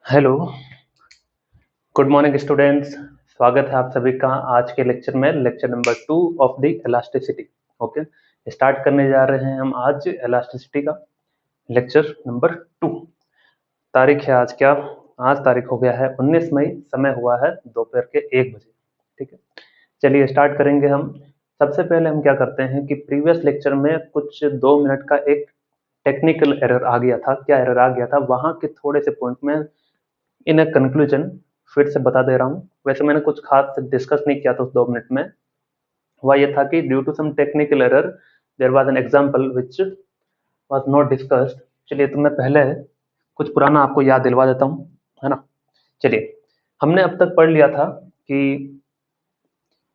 Hello, good morning students. स्वागत है आप सभी का आज के लेक्चर में, lecture number 2 of the elasticity. Okay, start करने जा रहे हैं हम आज इलास्टिसिटी का लेक्चर नंबर 2। तारीख है आज क्या? आज तारीख हो गया है 19 मई, समय हुआ है दोपहर के 1 बजे। ठीक है, चलिए स्टार्ट करेंगे हम। सबसे पहले हम क्या करते हैं कि प्रीवियस लेक्चर में कुछ 2 मिनट का एक टेक्निकल एरर आ गया था। क्या एरर आ गया था? वहाँ के थोड़े से पॉइंट में इन अ कंक्लूजन फिर से बता दे रहा हूँ। वैसे मैंने कुछ खास डिस्कस नहीं किया था उस 2 मिनट में। हुआ ये था कि due to some technical error there was an example which was not discussed. चलिए तो मैं पहले कुछ पुराना आपको याद दिलवा देता हूँ, है ना। चलिए, हमने अब तक पढ़ लिया था कि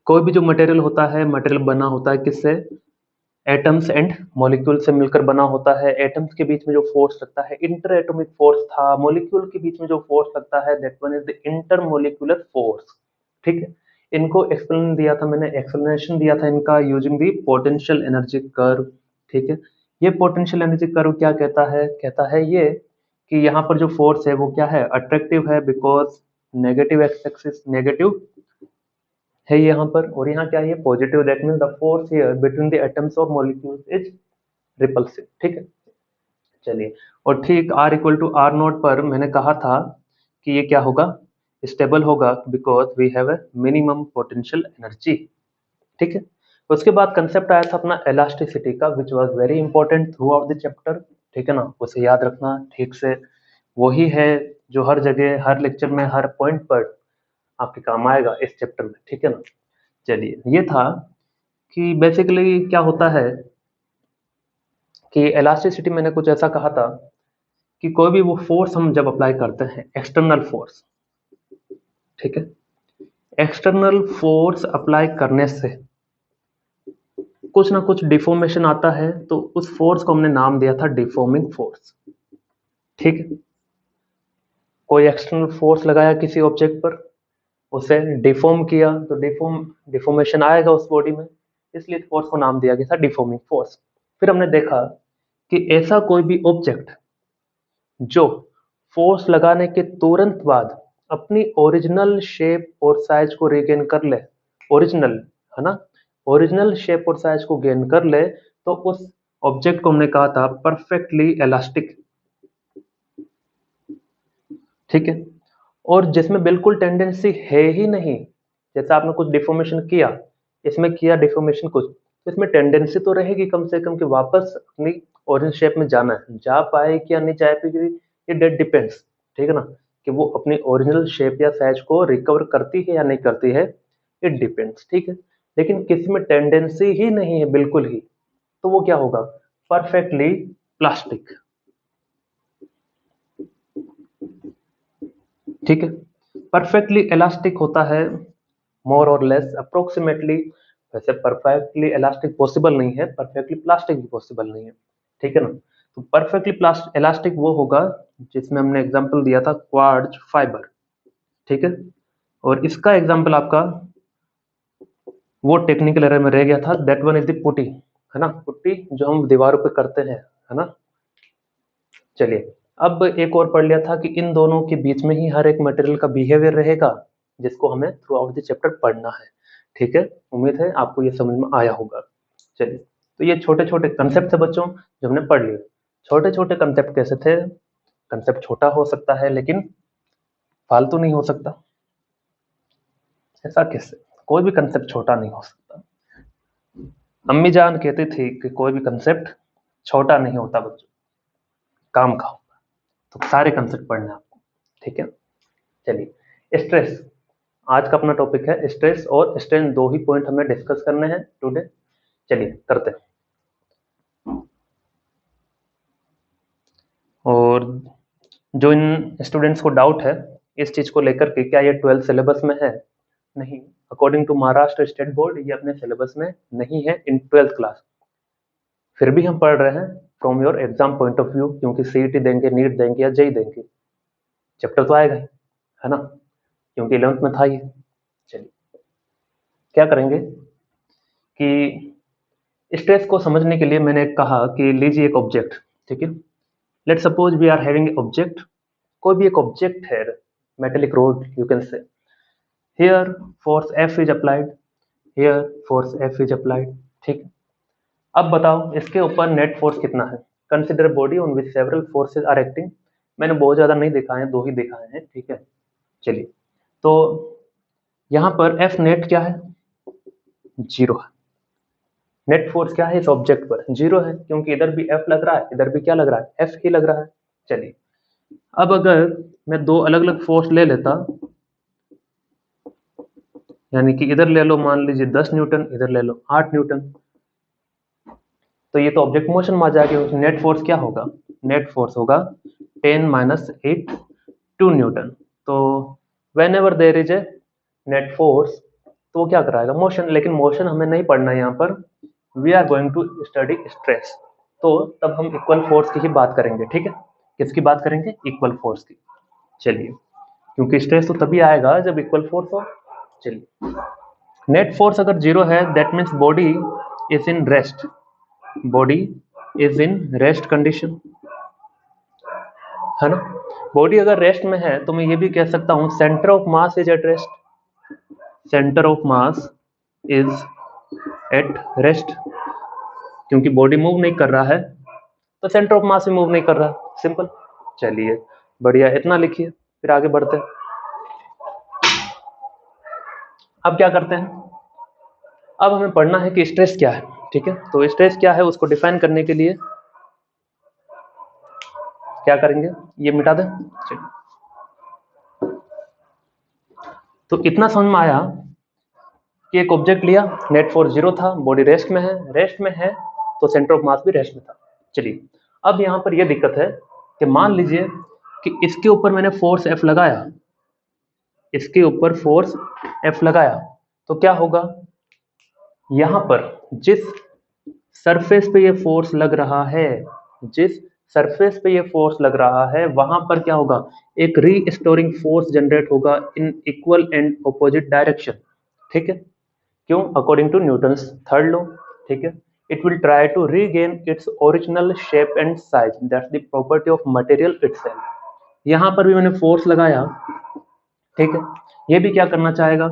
कोई भी जो मटेरियल होता है, मटेरियल बना होता है किससे? एटम्स एंड मॉलिक्यूल से मिलकर बना होता है। एटम्स के बीच में जो फोर्स लगता है इंटर एटॉमिक फोर्स था। मॉलिक्यूल के बीच में जो फोर्स लगता है that one is the inter molecular force. ठीक है, इनको एक्सप्लेन दिया था मैंने, एक्सप्लेनेशन दिया था इनका using the potential energy curve. ठीक है, ये पोटेंशियल एनर्जी कर्व क्या कहता है? कहता है ये कि यहाँ पर जो फोर्स है वो क्या है? अट्रैक्टिव है, because negative x axis negative है यहाँ पर, और यहाँ क्या है? Positive. That means the force here between the atoms और मॉलिक्यूल्स इज रिपल्सिव। ठीक है, चलिए। और ठीक R equal to r nought पर मैंने कहा था कि ये क्या होगा? स्टेबल होगा, because we have a minimum potential energy. ठीक है, उसके बाद कंसेप्ट आया था अपना इलास्टिसिटी का, which was very important through out the chapter. ठीक है ना, उसे याद रखना ठीक से। वही है जो हर जगह, हर लेक्चर में, हर पॉइंट पर आपके काम आएगा इस चैप्टर में। ठीक है ना। चलिए, ये था कि बेसिकली क्या होता है कि इलास्टिसिटी मैंने कुछ ऐसा कहा था कि कोई भी वो फोर्स हम जब अप्लाई करते हैं, एक्सटर्नल फोर्स, ठीक है, एक्सटर्नल फोर्स अप्लाई करने से कुछ ना कुछ डिफॉर्मेशन आता है, तो उस फोर्स को हमने नाम दिया था डिफॉर्मिंग फोर्स। ठीक है, कोई एक्सटर्नल फोर्स लगाया किसी ऑब्जेक्ट पर, उसे डिफॉर्म किया, तो डिफॉर्मेशन आएगा उस बॉडी में, इसलिए फोर्स को नाम दिया गया था डिफॉर्मिंग फोर्स। फिर हमने देखा कि ऐसा कोई भी ऑब्जेक्ट जो फोर्स लगाने के तुरंत बाद अपनी ओरिजिनल शेप और साइज को रिगेन कर ले, ओरिजिनल, है ना, ओरिजिनल शेप और साइज को गेन कर ले, तो उस ऑब्जेक्ट को हमने कहा था परफेक्टली इलास्टिक। ठीक है, और जिसमें बिल्कुल टेंडेंसी है ही नहीं, जैसे आपने कुछ डिफॉर्मेशन किया, इसमें किया डिफॉर्मेशन कुछ, तो इसमें टेंडेंसी तो रहेगी कम से कम कि वापस अपनी ओरिजिनल शेप में जाना है। जा पाएगी या नहीं जा पाएगी, ये डेट डिपेंड्स। ठीक है ना, कि वो अपनी ओरिजिनल शेप या साइज को रिकवर करती है या नहीं करती है, इट डिपेंड्स। ठीक है, लेकिन किसी में टेंडेंसी ही नहीं है बिल्कुल ही, तो वो क्या होगा? Perfectly plastic. ठीक है, परफेक्टली इलास्टिक होता है मोर और लेस अप्रोक्सीमेटली। वैसे परफेक्टली इलास्टिक पॉसिबल नहीं है, परफेक्टली प्लास्टिक भी पॉसिबल नहीं है। ठीक है ना, तो परफेक्टली इलास्टिक वो होगा जिसमें हमने एग्जांपल दिया था क्वार्ट्ज फाइबर। ठीक है, और इसका एग्जांपल आपका वो टेक्निकल एरर में रह गया था, that one is the putty, है ना, पुट्टी जो हम दीवारों पे करते हैं, है ना। चलिए, अब एक और पढ़ लिया था कि इन दोनों के बीच में ही हर एक मटेरियल का बिहेवियर रहेगा, जिसको हमें थ्रू आउट द चैप्टर पढ़ना है। ठीक है, उम्मीद है आपको ये समझ में आया होगा। चलिए, तो ये छोटे छोटे कंसेप्ट थे बच्चों जो हमने पढ़ लिए। छोटे छोटे कंसेप्ट कैसे थे? कंसेप्ट छोटा हो सकता है लेकिन फालतू नहीं हो सकता। ऐसा कैसे? कोई भी कंसेप्ट छोटा नहीं हो सकता। अम्मी जान कहती थी कि कोई भी कंसेप्ट छोटा नहीं होता बच्चों, काम का होता। तो सारे कंसेप्ट पढ़ने हैं आपको। ठीक है, चलिए, स्ट्रेस आज का अपना टॉपिक है। स्ट्रेस और स्ट्रेन, दो ही पॉइंट हमें डिस्कस करने हैं टुडे। चलिए करते हैं। और जो इन स्टूडेंट्स को डाउट है इस चीज को लेकर के, क्या ये 12th सिलेबस में है? नहीं, according to Maharashtra state board ये अपने सिलेबस में नहीं है इन 12th क्लास। फिर भी हम पढ़ रहे हैं from your exam point of view, क्योंकि सीईटी देंगे, नीट देंगे या जेई देंगे, चैप्टर तो आएगा ही, है ना, क्योंकि 11th में था ये। चलिए, क्या करेंगे कि स्ट्रेस को समझने के लिए मैंने कहा कि लीजिए एक ऑब्जेक्ट। ठीक है, let suppose we are having object कोई भी एक ऑब्जेक्ट है, metallic rod you can say, here force F is applied, here force F is applied, ठीक है। अब बताओ इसके ऊपर नेट फोर्स कितना है। Consider body on which several forces are acting. मैंने बहुत ज्यादा नहीं दिखाए हैं, 2 ही दिखाए हैं, ठीक है। चलिए, तो यहाँ पर F नेट क्या है, 0 है। नेट फोर्स क्या है इस ऑब्जेक्ट पर, 0 है, क्योंकि इधर भी F लग रहा है, इधर भी क्या लग रहा है, F ही लग रहा है। चलिए, अब अगर मैं 2 अलग अलग फोर्स ले लेता, यानी कि इधर ले लो मान लीजिए 10 न्यूटन, इधर ले लो 8 न्यूटन, तो ये तो ऑब्जेक्ट मोशन में आ जाएगा। नेट फोर्स क्या होगा, नेट फोर्स होगा 10 - 8 2 न्यूटन। तो when ever there is a net force, तो वो क्या कराएगा, मोशन। लेकिन मोशन हमें नहीं पढ़ना है यहाँ पर, we are going to study stress. तो तब हम इक्वल फोर्स की ही बात करेंगे, ठीक है। किसकी बात करेंगे, इक्वल फोर्स की। चलिए, क्योंकि स्ट्रेस तो तभी आएगा जब इक्वल फोर्स हो। चलिए, नेट फोर्स अगर 0 है, that means body is in rest, body is in rest condition, है ना। बॉडी अगर रेस्ट में है तो मैं ये भी कह सकता हूं centre of mass is at rest, centre of mass is at rest, क्योंकि बॉडी मूव नहीं कर रहा है तो सेंटर ऑफ मास भी मूव नहीं कर रहा, सिंपल। चलिए, बढ़िया, इतना लिखिए, फिर आगे बढ़ते हैं। अब क्या करते हैं, अब हमें पढ़ना है कि स्ट्रेस क्या है, ठीक है। तो स्ट्रेस क्या है उसको डिफाइन करने के लिए क्या करेंगे, ये मिटा दें। तो इतना समझ में आया कि एक ऑब्जेक्ट लिया, नेट फोर्स 0 था, बॉडी रेस्ट में है, रेस्ट में है तो सेंटर ऑफ मास भी रेस्ट में था। चलिए, अब यहाँ पर यह दिक्कत है कि मान लीजिए कि इसके ऊपर मैंने फोर्स F लगाया, इसके ऊपर फोर्स F लगाया, तो क्या होगा, यहाँ पर जिस सरफेस पे ये फोर्स लग रहा है, जिस सरफेस पे ये फोर्स लग रहा है, वहां पर क्या होगा, एक रीस्टोरिंग फोर्स जनरेट होगा in equal and opposite direction, ठीक है। क्यों, according to Newton's third law, ठीक है। It will try to regain its original shape and size, that's the property of material itself. यहाँ पर भी मैंने फोर्स लगाया, ठीक है, ये भी क्या करना चाहेगा,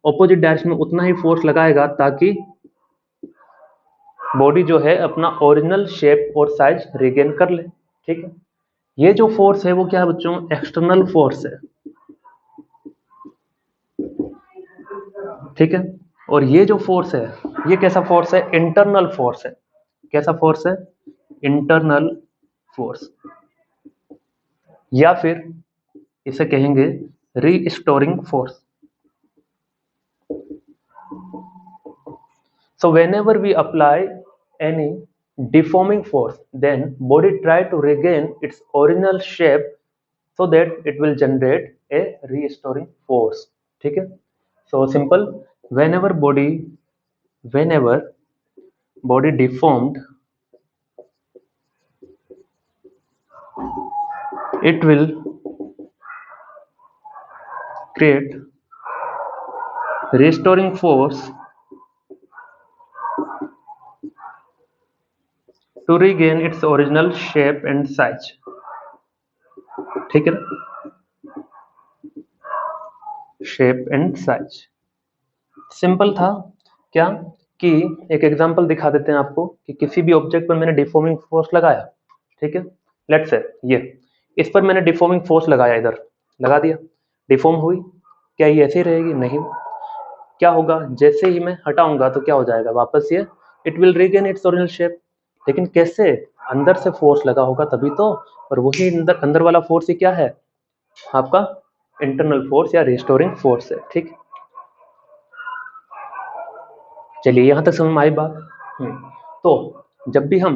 ऑपोजिट डायरेक्शन में उतना ही फोर्स लगाएगा ताकि बॉडी जो है अपना ओरिजिनल शेप और साइज रिगेन कर ले, ठीक है। ये जो फोर्स है वो क्या है बच्चों, एक्सटर्नल फोर्स है, ठीक है। और ये जो फोर्स है ये कैसा फोर्स है, इंटरनल फोर्स है। कैसा फोर्स है, इंटरनल फोर्स, या फिर इसे कहेंगे restoring force. So whenever we apply any deforming force, then body try to regain its original shape so that it will generate a restoring force, ठीक है। So simple, whenever body deformed, it will create restoring force to regain its original shape and size, ठीक है ना, shape and size. Simple था क्या, कि एक example दिखा देते हैं आपको कि किसी भी ऑब्जेक्ट पर मैंने डिफॉर्मिंग फोर्स लगाया, ठीक है। लेट्स से ये इस पर मैंने डिफॉर्मिंग फोर्स लगाया, इधर लगा दिया, डिफॉर्म हुई, क्या ये ऐसे ही रहेगी, नहीं। क्या होगा, जैसे ही मैं हटाऊंगा तो क्या हो जाएगा, वापस ये it will regain its original shape. लेकिन कैसे, अंदर से फोर्स लगा होगा तभी तो, और वही अंदर वाला फोर्स ही क्या है, आपका इंटरनल फोर्स या रिस्टोरिंग फोर्स है, ठीक। चलिए, यहां तक समझ में आई बात। तो जब भी हम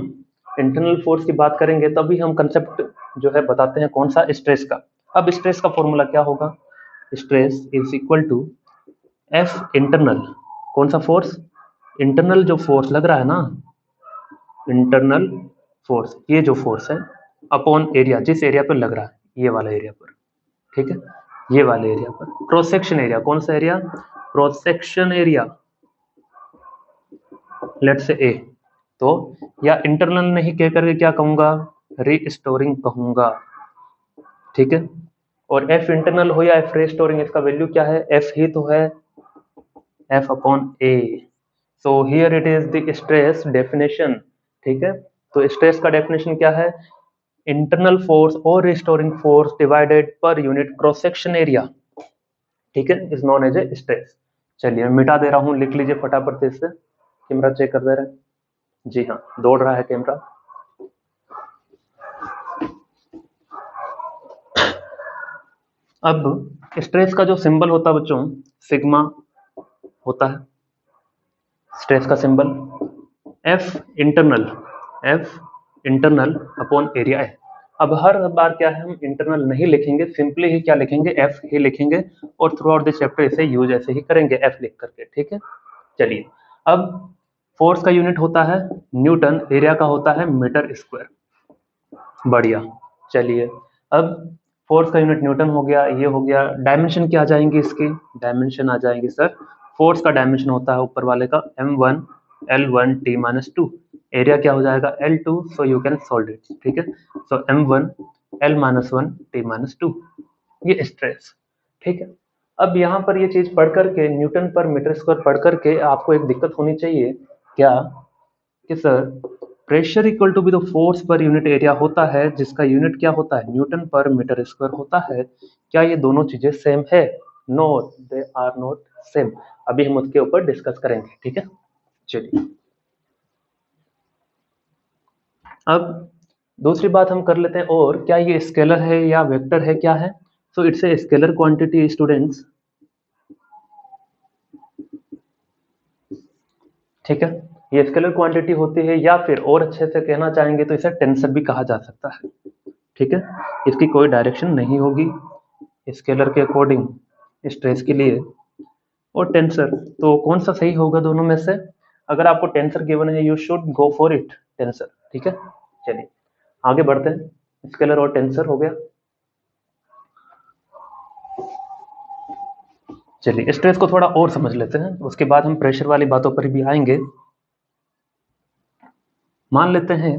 इंटरनल फोर्स की बात करेंगे तभी हम कंसेप्ट जो है बताते हैं कौन सा, स्ट्रेस का। अब स्ट्रेस का फॉर्मूला क्या होगा, stress is equal to F internal, कौन सा फोर्स, इंटरनल जो फोर्स लग रहा है ना, इंटरनल फोर्स, ये जो फोर्स है अपॉन एरिया, जिस एरिया पर लग रहा है, ये वाला एरिया पर, ठीक है, ये वाले एरिया पर, क्रॉस सेक्शन एरिया, कौन सा area, cross section area, let's say A. तो या इंटरनल नहीं कह करके क्या कहूंगा, रीस्टोरिंग कहूंगा, ठीक है। और एफ इंटरनल हो या एफ रीस्टोरिंग, इसका वैल्यू क्या है, एफ ही तो है, F upon A. So here it is the stress definition. ठीक है, तो स्ट्रेस का डेफिनेशन क्या है, इंटरनल फोर्स और restoring force divided per unit cross section area, ठीक है, is known as a stress. चलिए मिटा दे रहा हूं, लिख लीजिए फटाफट से, इससे कैमरा चेक कर दे रहे हैं। जी हाँ, दौड़ रहा है कैमरा। अब स्ट्रेस का जो सिंबल होता है बच्चों, सिग्मा होता है स्ट्रेस का symbol, F internal upon area है। अब हर बार क्या है, हम इंटरनल नहीं लिखेंगे, सिंपली ही क्या लिखेंगे, एफ ही लिखेंगे, और थ्रू आउट दिस चैप्टर इसे यूज ऐसे ही करेंगे, एफ लिख करके। ठीक है, चलिए अब फोर्स का यूनिट होता है न्यूटन, एरिया का होता है मीटर स्क्वायर। बढ़िया, चलिए अब फोर्स का यूनिट न्यूटन हो गया, ये हो गया। डायमेंशन क्या आ जाएंगी इसकी, डायमेंशन आ जाएंगी सर, फोर्स का डायमेंशन होता है ऊपर वाले का m1 l1 t-2, एरिया क्या हो जाएगा l2, so you can solve it. ठीक है, सो m1 l-1 t-2, ये स्ट्रेस। ठीक है, अब यहाँ पर ये चीज पढ़ करके, न्यूटन पर मीटर स्क्वायर पढ़ करके आपको एक दिक्कत होनी चाहिए क्या, कि sir pressure equal to be the force per unit area होता है, जिसका यूनिट क्या होता है, न्यूटन पर मीटर स्क्वायर होता है। क्या ये दोनों चीजें सेम है, no they are not same. अभी हम उसके ऊपर डिस्कस करेंगे। ठीक है, चलिए अब दूसरी बात हम कर लेते हैं, और क्या ये स्केलर है या वेक्टर है, क्या है, so it's a scalar quantity students. ठीक है, ये स्केलर क्वांटिटी होती है, या फिर और अच्छे से कहना चाहेंगे तो इसे टेंसर भी कहा जा सकता है। ठीक है, इसकी कोई डायरेक्शन नहीं होगी स्केलर के अकॉर्डिंग स्ट्रेस के लिए। और टेंसर, तो कौन सा सही होगा दोनों में से, अगर आपको टेंसर गिवन है you should go for it, tensor. ठीक है, चलिए आगे बढ़ते हैं, स्केलर और टेंसर हो गया। चलिए स्ट्रेस को थोड़ा और समझ लेते हैं, उसके बाद हम प्रेशर वाली बातों पर भी आएंगे। मान लेते हैं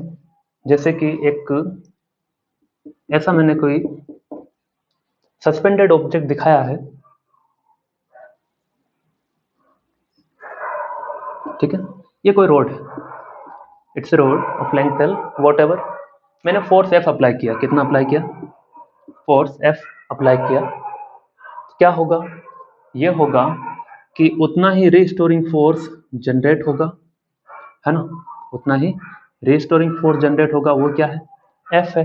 जैसे कि एक ऐसा मैंने कोई सस्पेंडेड ऑब्जेक्ट दिखाया है, ठीक है, ये कोई रोड है, it's a road of length L what ever. मैंने फोर्स एफ अप्लाई किया, कितना अप्लाई किया, फोर्स एफ अप्लाई किया, क्या होगा, ये होगा कि उतना ही रिस्टोरिंग फोर्स जनरेट होगा, है ना, उतना ही रिस्टोरिंग फोर्स जनरेट होगा, वो क्या है, एफ है।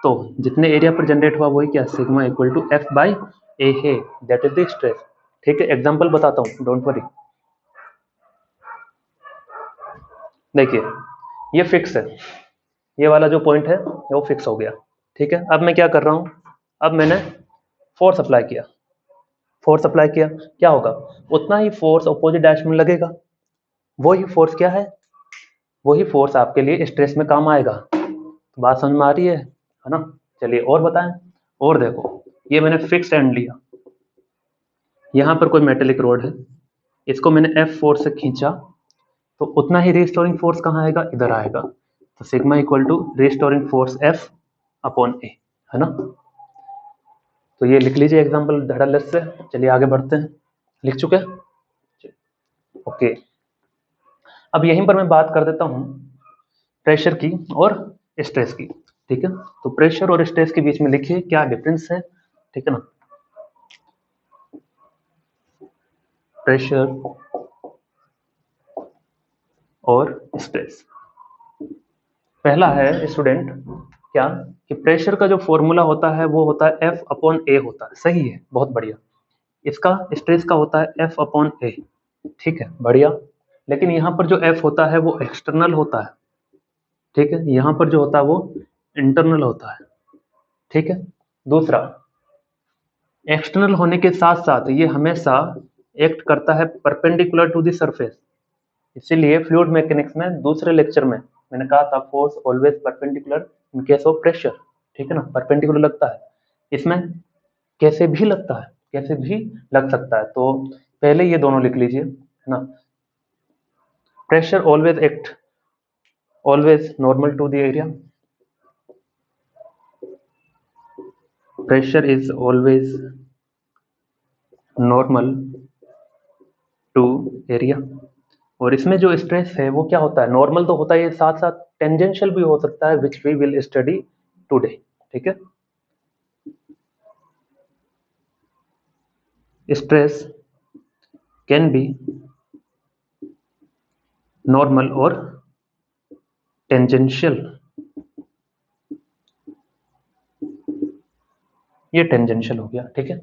तो जितने एरिया पर जनरेट हुआ वही क्या, sigma equal to F by A है, दैट इज द स्ट्रेस। ठीक है, एग्जांपल बताता हूँ, डोंट वरी। देखिए ये फिक्स है, ये वाला जो पॉइंट है वो फिक्स हो गया। ठीक है, अब मैं क्या कर रहा हूँ, अब मैंने फोर्स अप्लाई किया, फोर्स अप्लाई किया, क्या होगा, उतना ही फोर्स अपोजिट डायरेक्शन में लगेगा, वही फोर्स क्या है, वही फोर्स आपके लिए स्ट्रेस में काम आएगा। तो बात समझ में आ रही है ना। चलिए और बताएं, और देखो ये मैंने फिक्स एंड लिया, यहाँ पर कोई मेटेलिक रोड है, इसको मैंने एफ फोर्स से खींचा, तो उतना ही रिस्टोरिंग फोर्स कहाँ आएगा, इधर आएगा, तो sigma equal to restoring force F upon A, है ना। तो ये लिख लीजिए एग्जांपल धड़ल्ले से। चलिए आगे बढ़ते हैं, लिख चुके हैं, ओके। अब यहीं पर मैं बात कर देता हूँ प्रेशर की और स्ट्रेस की। ठीक है, तो प्रेशर और स्ट्रेस के बीच में लिखिए क्या डिफरेंस है, ठीक है ना। प्रेशर और स्ट्रेस, पहला है स्टूडेंट क्या, कि प्रेशर का जो फॉर्मूला होता है वो होता है एफ अपॉन ए होता है, सही है, बहुत बढ़िया। इसका स्ट्रेस का होता है एफ अपॉन ए, ठीक है, बढ़िया। लेकिन यहाँ पर जो एफ होता है वो एक्सटर्नल होता है, ठीक है, यहाँ पर जो होता है वो इंटरनल होता है, ठीक है। दूसरा, एक्सटर्नल होने के साथ साथ ये हमेशा एक्ट करता है परपेंडिकुलर टू द सरफेस, इसीलिए फ्लूइड मैकेनिक्स में दूसरे लेक्चर में मैंने कहा था force always perpendicular in case of pressure, ठीक है ना, परपेंडिकुलर लगता है, इसमें कैसे भी लगता है, कैसे भी लग सकता है। तो पहले ये दोनों लिख लीजिए, है ना, pressure always act always normal to the area, pressure is always normal to area. और इसमें जो स्ट्रेस है वो क्या होता है, नॉर्मल तो होता है, साथ साथ टेंजेंशियल भी हो सकता है, which we will study today. ठीक है, स्ट्रेस कैन बी नॉर्मल और टेंजेंशियल। ये टेंजेंशियल हो गया। ठीक है,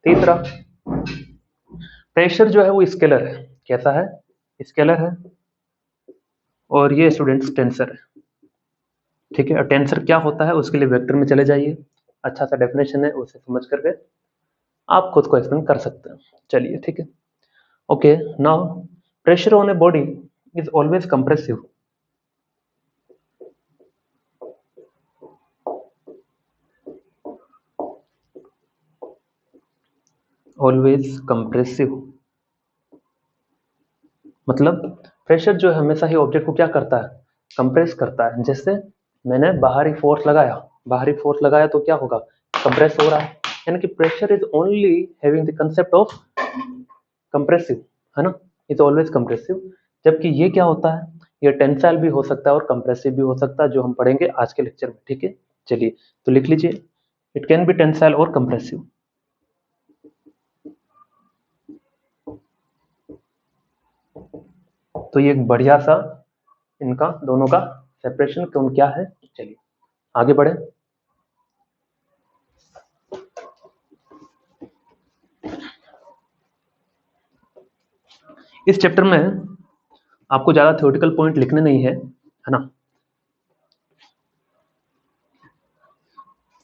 तीसरा, प्रेशर जो है वो स्केलर है। कैसा है, स्केलर है। और ये स्टूडेंट्स टेंसर है। ठीक है, और टेंसर क्या होता है उसके लिए वेक्टर में चले जाइए, अच्छा सा डेफिनेशन है, उसे समझ करके आप खुद को एक्सप्लेन कर सकते हैं। चलिए ठीक है, okay. Now pressure on a body is always compressive. Always compressive मतलब प्रेशर जो है हमेशा ही ऑब्जेक्ट को क्या करता है, कंप्रेस करता है। जैसे मैंने बाहरी फोर्स लगाया तो क्या होगा, कंप्रेस हो रहा है। यानी कि pressure is only having the concept of compressive, है ना, इज ऑलवेज कंप्रेसिव। जबकि ये क्या होता है, ये टेंसाइल भी हो सकता है और कंप्रेसिव भी हो सकता है, जो हम पढ़ेंगे आज के लेक्चर में। ठीक है, चलिए तो लिख लीजिए, इट कैन बी टेंसाइल और कंप्रेसिव। तो ये एक बढ़िया सा इनका दोनों का सेपरेशन कौन क्या है। चलिए आगे बढ़े। इस चैप्टर में आपको ज्यादा थ्योरेटिकल पॉइंट लिखने नहीं है ना,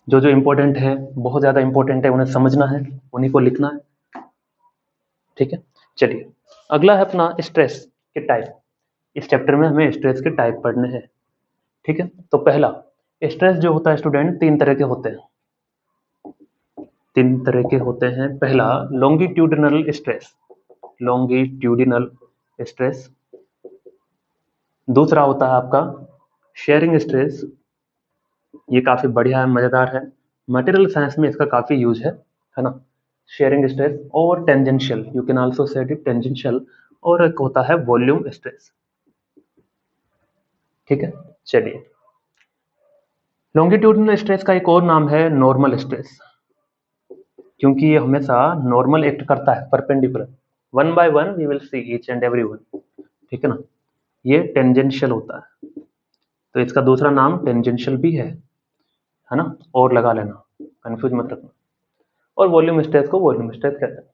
जो जो इंपॉर्टेंट है, बहुत ज्यादा इंपॉर्टेंट है, उन्हें समझना है, उन्हीं को लिखना है। ठीक है, चलिए अगला है अपना स्ट्रेस के टाइप। इस चैप्टर में हमें स्ट्रेस के टाइप पढ़ने हैं। ठीक है, तो पहला स्ट्रेस जो होता है स्टूडेंट, तीन तरह के होते हैं। तीन तरह के होते हैं। पहला लॉन्गिट्यूडिनल स्ट्रेस, लॉन्गिट्यूडिनल स्ट्रेस। दूसरा होता है आपका शेयरिंग स्ट्रेस, ये काफी बढ़िया है, मजेदार है, मटेरियल साइंस में इसका काफी यूज है ना, शेयरिंग स्ट्रेस। और tangential, you can also say it tangential. और एक होता है वॉल्यूम स्ट्रेस। ठीक है, चलिए लॉन्गिट्यूडिनल स्ट्रेस का एक और नाम है नॉर्मल स्ट्रेस, क्योंकि ये हमेशा नॉर्मल एक्ट करता है, perpendicular. One by one we will see each and every one. ठीक है ना, ये टेंजेंशियल होता है, तो इसका दूसरा नाम टेंजेंशियल भी है ना, और लगा लेना, कंफ्यूज मत रखना। और वॉल्यूम स्ट्रेस को वॉल्यूम स्ट्रेस कहते हैं।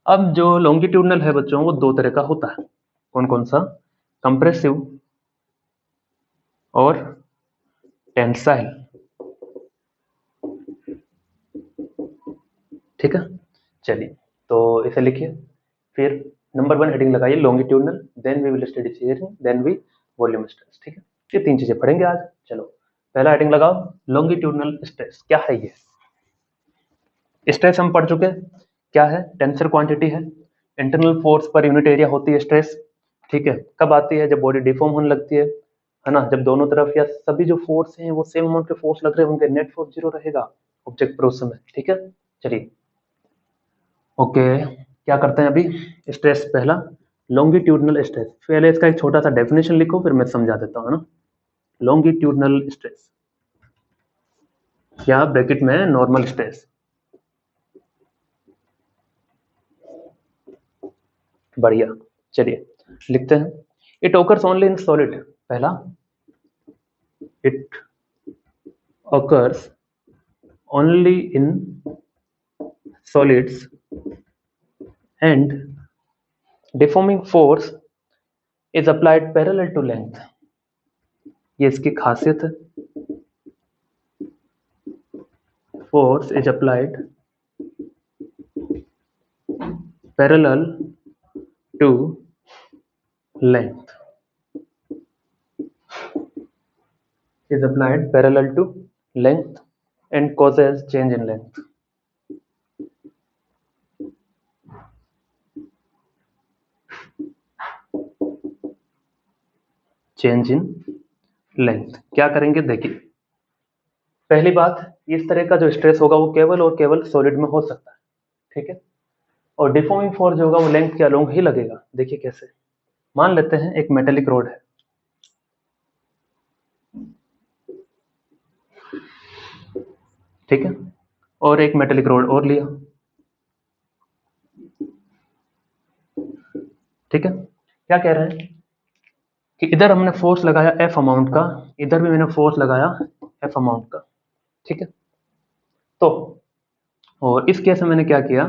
अब जो लॉन्गिट्यूडनल है बच्चों, वो दो तरह का होता है। कौन कौन सा, कंप्रेसिव और टेंसाइल। ठीक है, चलिए तो इसे लिखिए, फिर नंबर 1 हेडिंग लगाइए longitudinal, then we will study shearing, then we volume stress. ठीक है, ये तीन चीजें पढ़ेंगे आज। चलो पहला हेडिंग लगाओ, लॉन्गिट्यूडनल स्ट्रेस। क्या है ये, स्ट्रेस हम पढ़ चुके हैं, क्या है, टेंसर क्वांटिटी है, internal force per unit area होती है स्ट्रेस। ठीक है, कब आती है, जब बॉडी डिफॉर्म होने लगती है ना, जब दोनों तरफ या सभी जो फोर्स हैं वो सेम अमाउंट के फोर्स लग रहे होंगे, नेट फोर्स 0 रहेगा ऑब्जेक्ट पर उस समय। ठीक है, चलिए ओके, क्या करते हैं अभी, स्ट्रेस पहला लॉन्गिट्यूडनल स्ट्रेस। पहले इसका एक छोटा सा डेफिनेशन लिखो, फिर मैं समझा देता हूँ ना। लॉन्गिट्यूडनल स्ट्रेस या ब्रैकेट में नॉर्मल स्ट्रेस। बढ़िया, चलिए लिखते हैं, it occurs only in solid. पहला, it occurs only in solids and deforming force is applied parallel to length। ये इसकी खासियत है, force is applied parallel to length, is applied parallel to length and causes change in length। Change in length क्या करेंगे, देखिए पहली बात, इस तरह का जो स्ट्रेस होगा वो केवल और केवल सॉलिड में हो सकता है, ठीक है। और डिफॉर्मिंग फोर्स जो होगा वो लेंथ के अलोंग ही लगेगा। देखिए कैसे, मान लेते हैं एक मेटेलिक रोड है, ठीक है, और एक मेटेलिक रोड और लिया, ठीक है। क्या कह रहे हैं कि इधर हमने फोर्स लगाया एफ अमाउंट का, इधर भी मैंने फोर्स लगाया एफ अमाउंट का, ठीक है। तो और इस केस में मैंने क्या किया,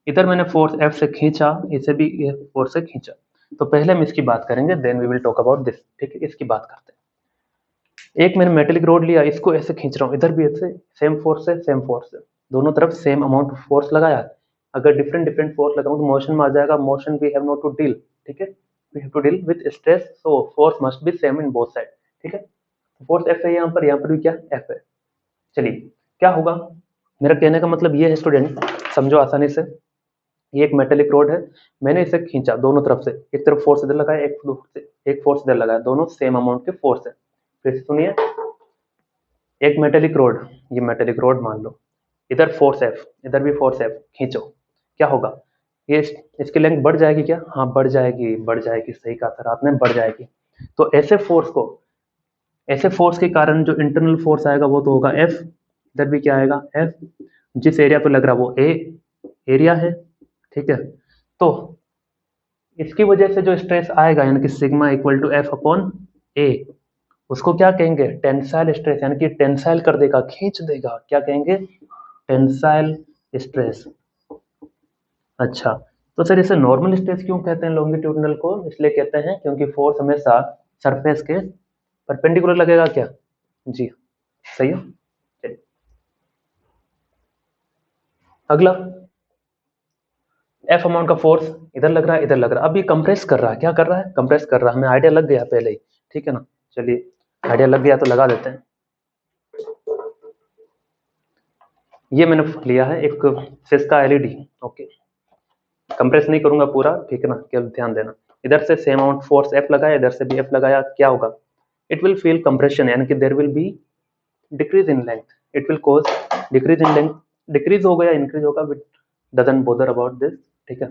इधर मैंने फोर्स एफ से खींचा, इसे भी फोर्स से खींचा। तो पहले हम इसकी बात करेंगे, then we will talk about this, ठीक है। इसकी बात करते हैं। एक मैंने मेटेलिक रोड लिया, इसको ऐसे खींच रहा हूँ, इधर भी ऐसे सेम फोर्स से सेम फोर्स से, दोनों तरफ सेम अमाउंट ऑफ फोर्स लगाया। अगर डिफरेंट डिफरेंट फोर्स लगाऊं तो मोशन में आ जाएगा, motion we have not to deal, ठीक है। We have to deal with stress, so force must be same in both side, ठीक है। फोर्स एफ है यहाँ पर भी क्या एफ है। चलिए क्या होगा, मेरा कहने का मतलब ये है स्टूडेंट, समझो आसानी से। ये एक मेटेलिक रोड है, मैंने इसे खींचा दोनों तरफ से, एक तरफ फोर्स इधर लगाया, एक फोर्स इधर लगाया, दोनों सेम अमाउंट के फोर्स है। फिर से सुनिए, एक मेटेलिक रोड, ये मेटेलिक रोड मान लो, इधर फोर्स एफ, इधर भी फोर्स एफ, खींचो, क्या होगा, ये इसकी लेंथ बढ़ जाएगी क्या, हाँ बढ़ जाएगी, बढ़ जाएगी, सही कहा सर आपने, बढ़ जाएगी। तो ऐसे फोर्स को, ऐसे फोर्स के कारण जो इंटरनल फोर्स आएगा वो तो होगा एफ, इधर भी क्या आएगा एफ, जिस एरिया पे लग रहा है वो ए एरिया है, ठीक है। तो इसकी वजह से जो स्ट्रेस आएगा यानी कि sigma equal to F upon A, उसको क्या कहेंगे, टेंसाइल स्ट्रेस, यानी कि टेंसाइल कर देगा, खींच देगा, क्या कहेंगे, टेंसाइल स्ट्रेस। अच्छा, तो सर इसे नॉर्मल स्ट्रेस क्यों कहते हैं लॉन्गिट्यूडिनल को, इसलिए कहते हैं क्योंकि फोर्स हमेशा सरफेस के परपेंडिकुलर लगेगा, क्या, जी सही है। चलिए अगला, एफ अमाउंट का फोर्स इधर लग रहा है, इधर लग रहा है, अब ये कंप्रेस कर रहा है, क्या कर रहा है, कंप्रेस कर रहा है, हमें आइडिया लग गया पहले ही, ठीक है ना। चलिए आइडिया लग गया तो लगा देते हैं। ये मैंने लिया है एक सिस्का एलईडी, ओके, कंप्रेस नहीं करूंगा पूरा, ठीक है ना, केवल ध्यान देना। इधर से सेम अमाउंट फोर्स एफ लगाया, इधर से भी एफ लगाया, क्या होगा, इट विल फील कंप्रेशन, यानी कि there will be decrease in length, it will cause decrease in length, decrease होगा या इंक्रीज होगा, it doesn't bother about this, ठीक है।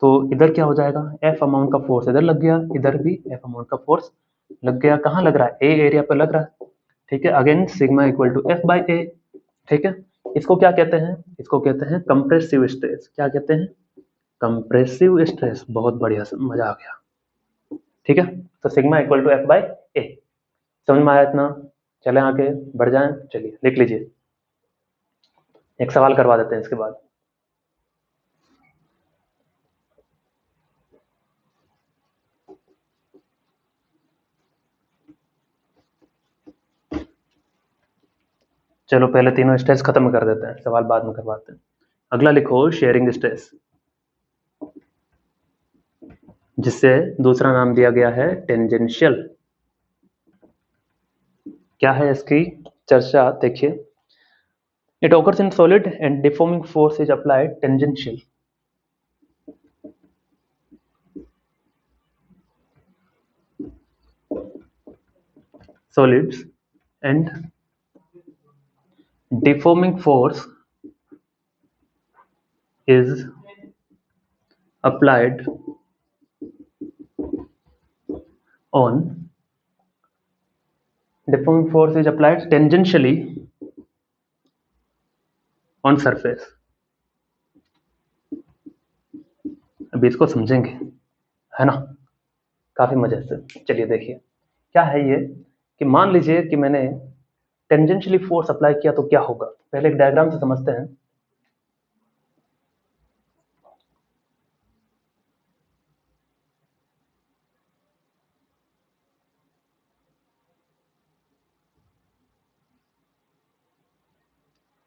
तो इधर क्या हो जाएगा, एफ अमाउंट का फोर्स इधर लग गया, इधर भी एफ अमाउंट का फोर्स लग गया, कहाँ लग रहा है, ए एरिया पर लग रहा है, ठीक है। Again sigma equal to F by A, ठीक है। इसको क्या कहते हैं, इसको कहते हैं कंप्रेसिव स्ट्रेस, क्या कहते हैं, कंप्रेसिव स्ट्रेस, बहुत बढ़िया, मजा आ गया, ठीक है। तो sigma equal to F by A, समझ में आया इतना, चले आगे बढ़ जाएं, चलिए लिख लीजिए, एक सवाल करवा देते हैं इसके बाद। चलो पहले तीनों स्ट्रेस खत्म कर देते हैं, सवाल बाद में करवाते हैं। अगला लिखो शेयरिंग स्ट्रेस, जिससे दूसरा नाम दिया गया है टेंजेंशियल। क्या है इसकी चर्चा, देखिए, it occurs in solid and deforming force is applied tangential, solids and deforming force is applied on, deforming force is applied tangentially on surface। अभी इसको समझेंगे, है ना, काफी मजे से। चलिए देखिए क्या है ये, कि मान लीजिए कि मैंने टेंजेंशियली फोर्स अप्लाई किया तो क्या होगा, पहले एक डायग्राम से समझते हैं।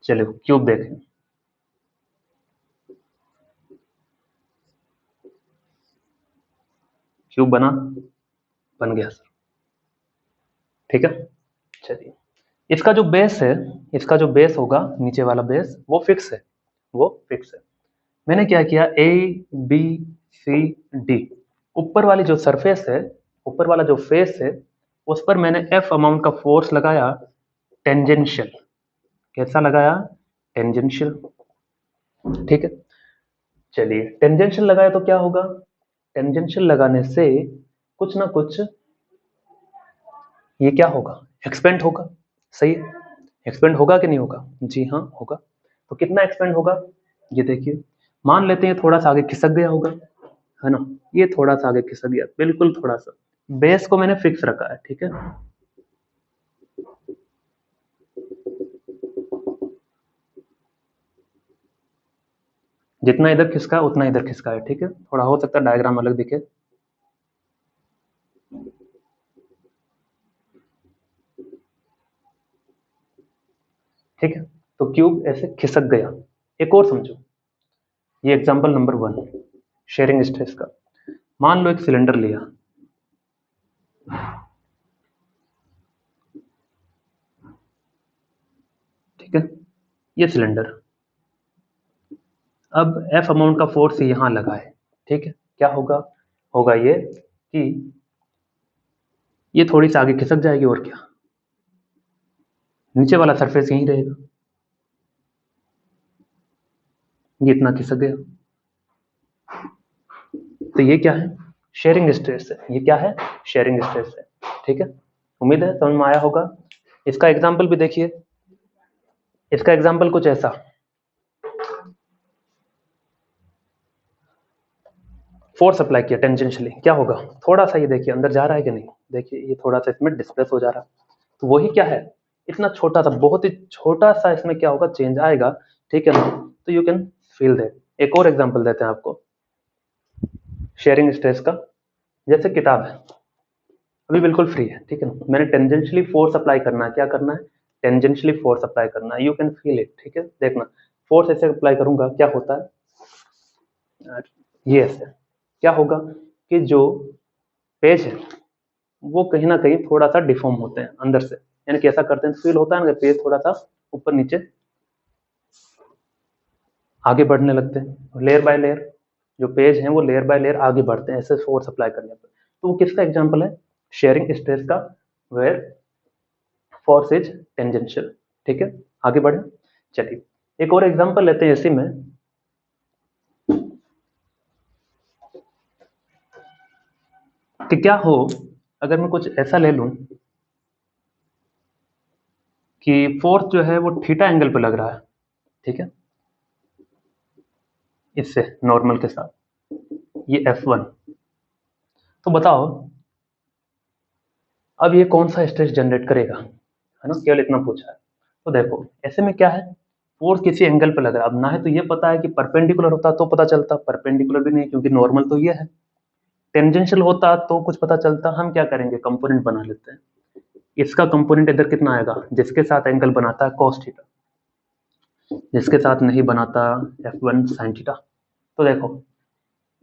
चलिए क्यूब देखें, क्यूब बन गया सर, ठीक है। चलिए इसका जो बेस है, इसका जो बेस होगा नीचे वाला बेस, वो फिक्स है, वो फिक्स है। मैंने क्या किया, ए बी सी डी, ऊपर वाली जो सरफेस है, ऊपर वाला जो फेस है, उस पर मैंने एफ अमाउंट का फोर्स लगाया टेंजेंशियल, कैसा लगाया? टेंजेंशियल। ठीक है, चलिए टेंजेंशियल लगाया तो क्या होगा? टेंजेंशियल लगाने से कुछ ना कुछ ये क्या होगा? एक्सपेंड होगा। सही है, एक्सपेंड होगा कि नहीं होगा? जी हाँ होगा। तो कितना एक्सपेंड होगा? ये देखिए, मान लेते हैं थोड़ा सा आगे खिसक गया होगा, है ना, ये थोड़ा सा आगे खिसक गया, बिल्कुल थोड़ा सा। बेस को मैंने फिक्स रखा है, ठीक है। जितना इधर खिसका है उतना इधर खिसका है, ठीक है। थोड़ा हो सकता है डायग्राम अलग दिखे। ठीक है, तो क्यूब ऐसे खिसक गया। एक और समझो, ये एग्जांपल नंबर 1 शेयरिंग स्ट्रेस का। मान लो एक सिलेंडर लिया, ठीक है, ये सिलेंडर। अब एफ अमाउंट का फोर्स यहां लगा है, ठीक है। क्या होगा? होगा ये कि ये थोड़ी सी आगे खिसक जाएगी, और क्या, नीचे वाला सरफेस यहीं रहेगा। ये इतना खिसक गया, तो ये क्या है? शेयरिंग स्ट्रेस है। ये क्या है? शेयरिंग स्ट्रेस है, ठीक है। उम्मीद है समझ में आया होगा। इसका एग्जाम्पल भी देखिए, इसका एग्जाम्पल कुछ ऐसा। फोर्स अप्लाई किया टेंजेंशियली, क्या होगा? थोड़ा सा ये देखिए अंदर जा रहा है कि नहीं, देखिए ये थोड़ा सा इसमें डिस्प्लेस हो जा रहा है। तो वही क्या है, इतना छोटा सा, बहुत ही छोटा सा इसमें क्या होगा? चेंज आएगा, ठीक है ना। तो यू कैन फील दैट। एक और एग्जांपल देते हैं आपको शेयरिंग स्ट्रेस का। जैसे किताब है, अभी बिल्कुल फ्री है, ठीक है ना, मैंने टेंजेंशियली फोर्स अप्लाई करना है। क्या करना है? टेंजेंशियली फोर्स अप्लाई करना है। यू कैन फील इट, ठीक है। देखना, फोर्स ऐसे अप्लाई करूंगा, क्या होता है? ये ऐसे क्या होगा कि जो पेज है वो कहीं ना कहीं थोड़ा सा डिफॉर्म होते हैं अंदर से, यानी कि ऐसा करते हैं, फील होता है ना, पेज थोड़ा सा ऊपर नीचे आगे बढ़ने लगते हैं, लेयर बाय लेयर। जो पेज हैं वो लेयर बाय लेयर आगे बढ़ते हैं ऐसे फोर्स अप्लाई करने पर। तो वो किसका एग्जांपल है? शेयरिंग स्ट्रेस का, वेयर फोर्स इज टेंजेंशियल, ठीक है। आगे बढ़े, चलिए एक और एग्जांपल लेते हैं इसी में। कि क्या हो अगर मैं कुछ ऐसा ले लूं कि फोर्स जो है वो थीटा एंगल पर लग रहा है, ठीक है, इससे नॉर्मल के साथ, ये F1। तो बताओ अब ये कौन सा स्ट्रेस जनरेट करेगा, है ना, केवल इतना पूछा है। तो देखो ऐसे में क्या है, फोर्स किसी एंगल पे लग रहा है। अब ना है तो ये पता है कि परपेंडिकुलर होता तो पता चलता, परपेंडिकुलर भी नहीं क्योंकि नॉर्मल तो ये है। टेंजेंशियल होता तो कुछ पता चलता। हम क्या करेंगे, कंपोनेंट बना लेते हैं। इसका कंपोनेंट इधर कितना आएगा? जिसके साथ एंगल बनाता है cos थीटा, जिसके साथ नहीं बनाता F1 sin थीटा। तो देखो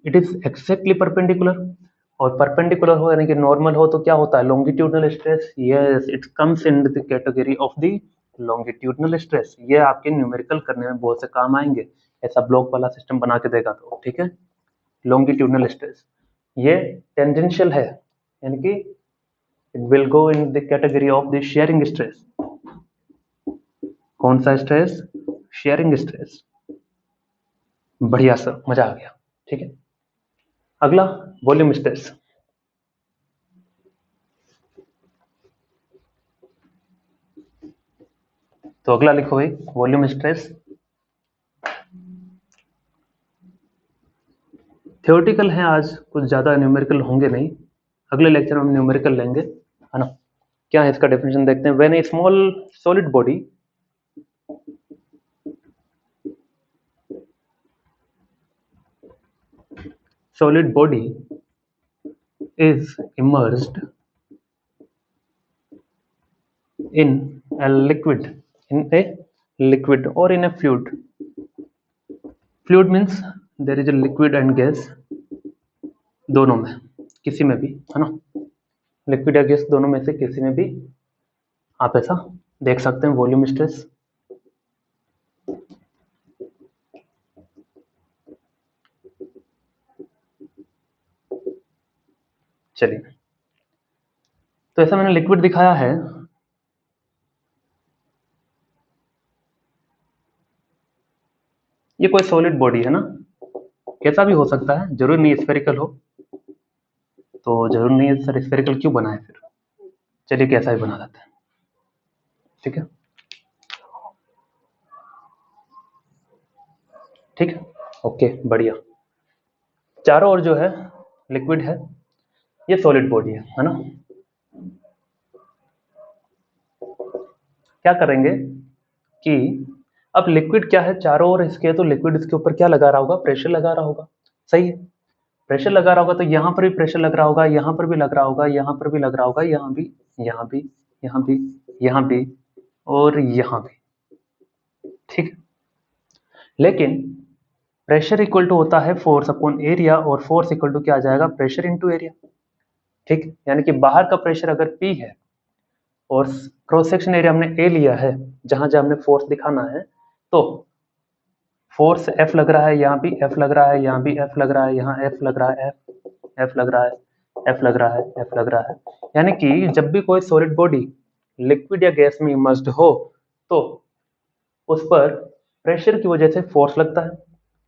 इट इज एक्जैक्टली परपेंडिकुलर, और परपेंडिकुलर हो यानी कि नॉर्मल हो तो क्या होता है? Longitudinal stress. Yes, it comes in the category of the longitudinal stress. ये आपके न्यूमेरिकल करने में बहुत से काम आएंगे, ऐसा ब्लॉक वाला सिस्टम बना के देगा तो, ठीक है। लॉन्गिट्यूडनल स्ट्रेस ये टेंजेंशियल है, यानी कि it will go in the category of the sharing stress. कौन सा स्ट्रेस? Sharing stress. बढ़िया सर, मजा आ गया, ठीक है। अगला वॉल्यूम स्ट्रेस। तो अगला लिखो भाई, वॉल्यूम स्ट्रेस। थ्योरेटिकल है आज, कुछ ज़्यादा न्यूमेरिकल होंगे नहीं। अगले लेक्चर में हम न्यूमेरिकल लेंगे, है ना। क्या है इसका डेफिनेशन देखते हैं। When A small solid body is immersed in a liquid, in a liquid or in a fluid. Fluid means there is a liquid and gas, दोनों में, किसी में भी, है ना, लिक्विड या गैस दोनों में से किसी में भी आप ऐसा देख सकते हैं वॉल्यूम स्ट्रेस। चलिए, तो ऐसा मैंने लिक्विड दिखाया है, ये कोई सॉलिड बॉडी है ना, कैसा भी हो सकता है, जरूर नहीं स्फेरिकल हो, तो जरूर नहीं है सर स्फेरिकल क्यों बनाए फिर, चलिए कैसा भी बना देते हैं, ठीक है, ठीक है, ओके बढ़िया। चारों ओर जो है लिक्विड है, ये सॉलिड बॉडी है ना। क्या करेंगे कि अब लिक्विड क्या है, चारों ओर इसके, तो लिक्विड इसके ऊपर क्या लगा रहा होगा, प्रेशर लगा रहा होगा, सही है, प्रेशर लगा रहा होगा, तो यहाँ पर भी प्रेशर लग रहा होगा, यहाँ पर भी लग रहा होगा, यहाँ पर भी लग रहा होगा, यहाँ भी, यहाँ भी, यहाँ भी, यहाँ भी, और यहाँ भी, ठीक है। लेकिन प्रेशर इक्वल टू होता है फोर्स अपॉन एरिया, और फोर्स इक्वल टू क्या आ जाएगा, प्रेशर इनटू एरिया, ठीक, यानी कि बाहर का प्रेशर अगर P है और क्रॉस सेक्शन एरिया हमने A लिया है, जहां जहां हमने फोर्स दिखाना है, तो फोर्स F लग रहा है, यहाँ भी F लग रहा है, यहाँ भी F लग रहा है, यहाँ F लग रहा है, F लग रहा है, F लग रहा है, F लग रहा है, यानी कि जब भी कोई सॉलिड बॉडी लिक्विड या गैस में इमर्ज्ड हो, तो उस पर प्रेशर की वजह से फोर्स लगता है,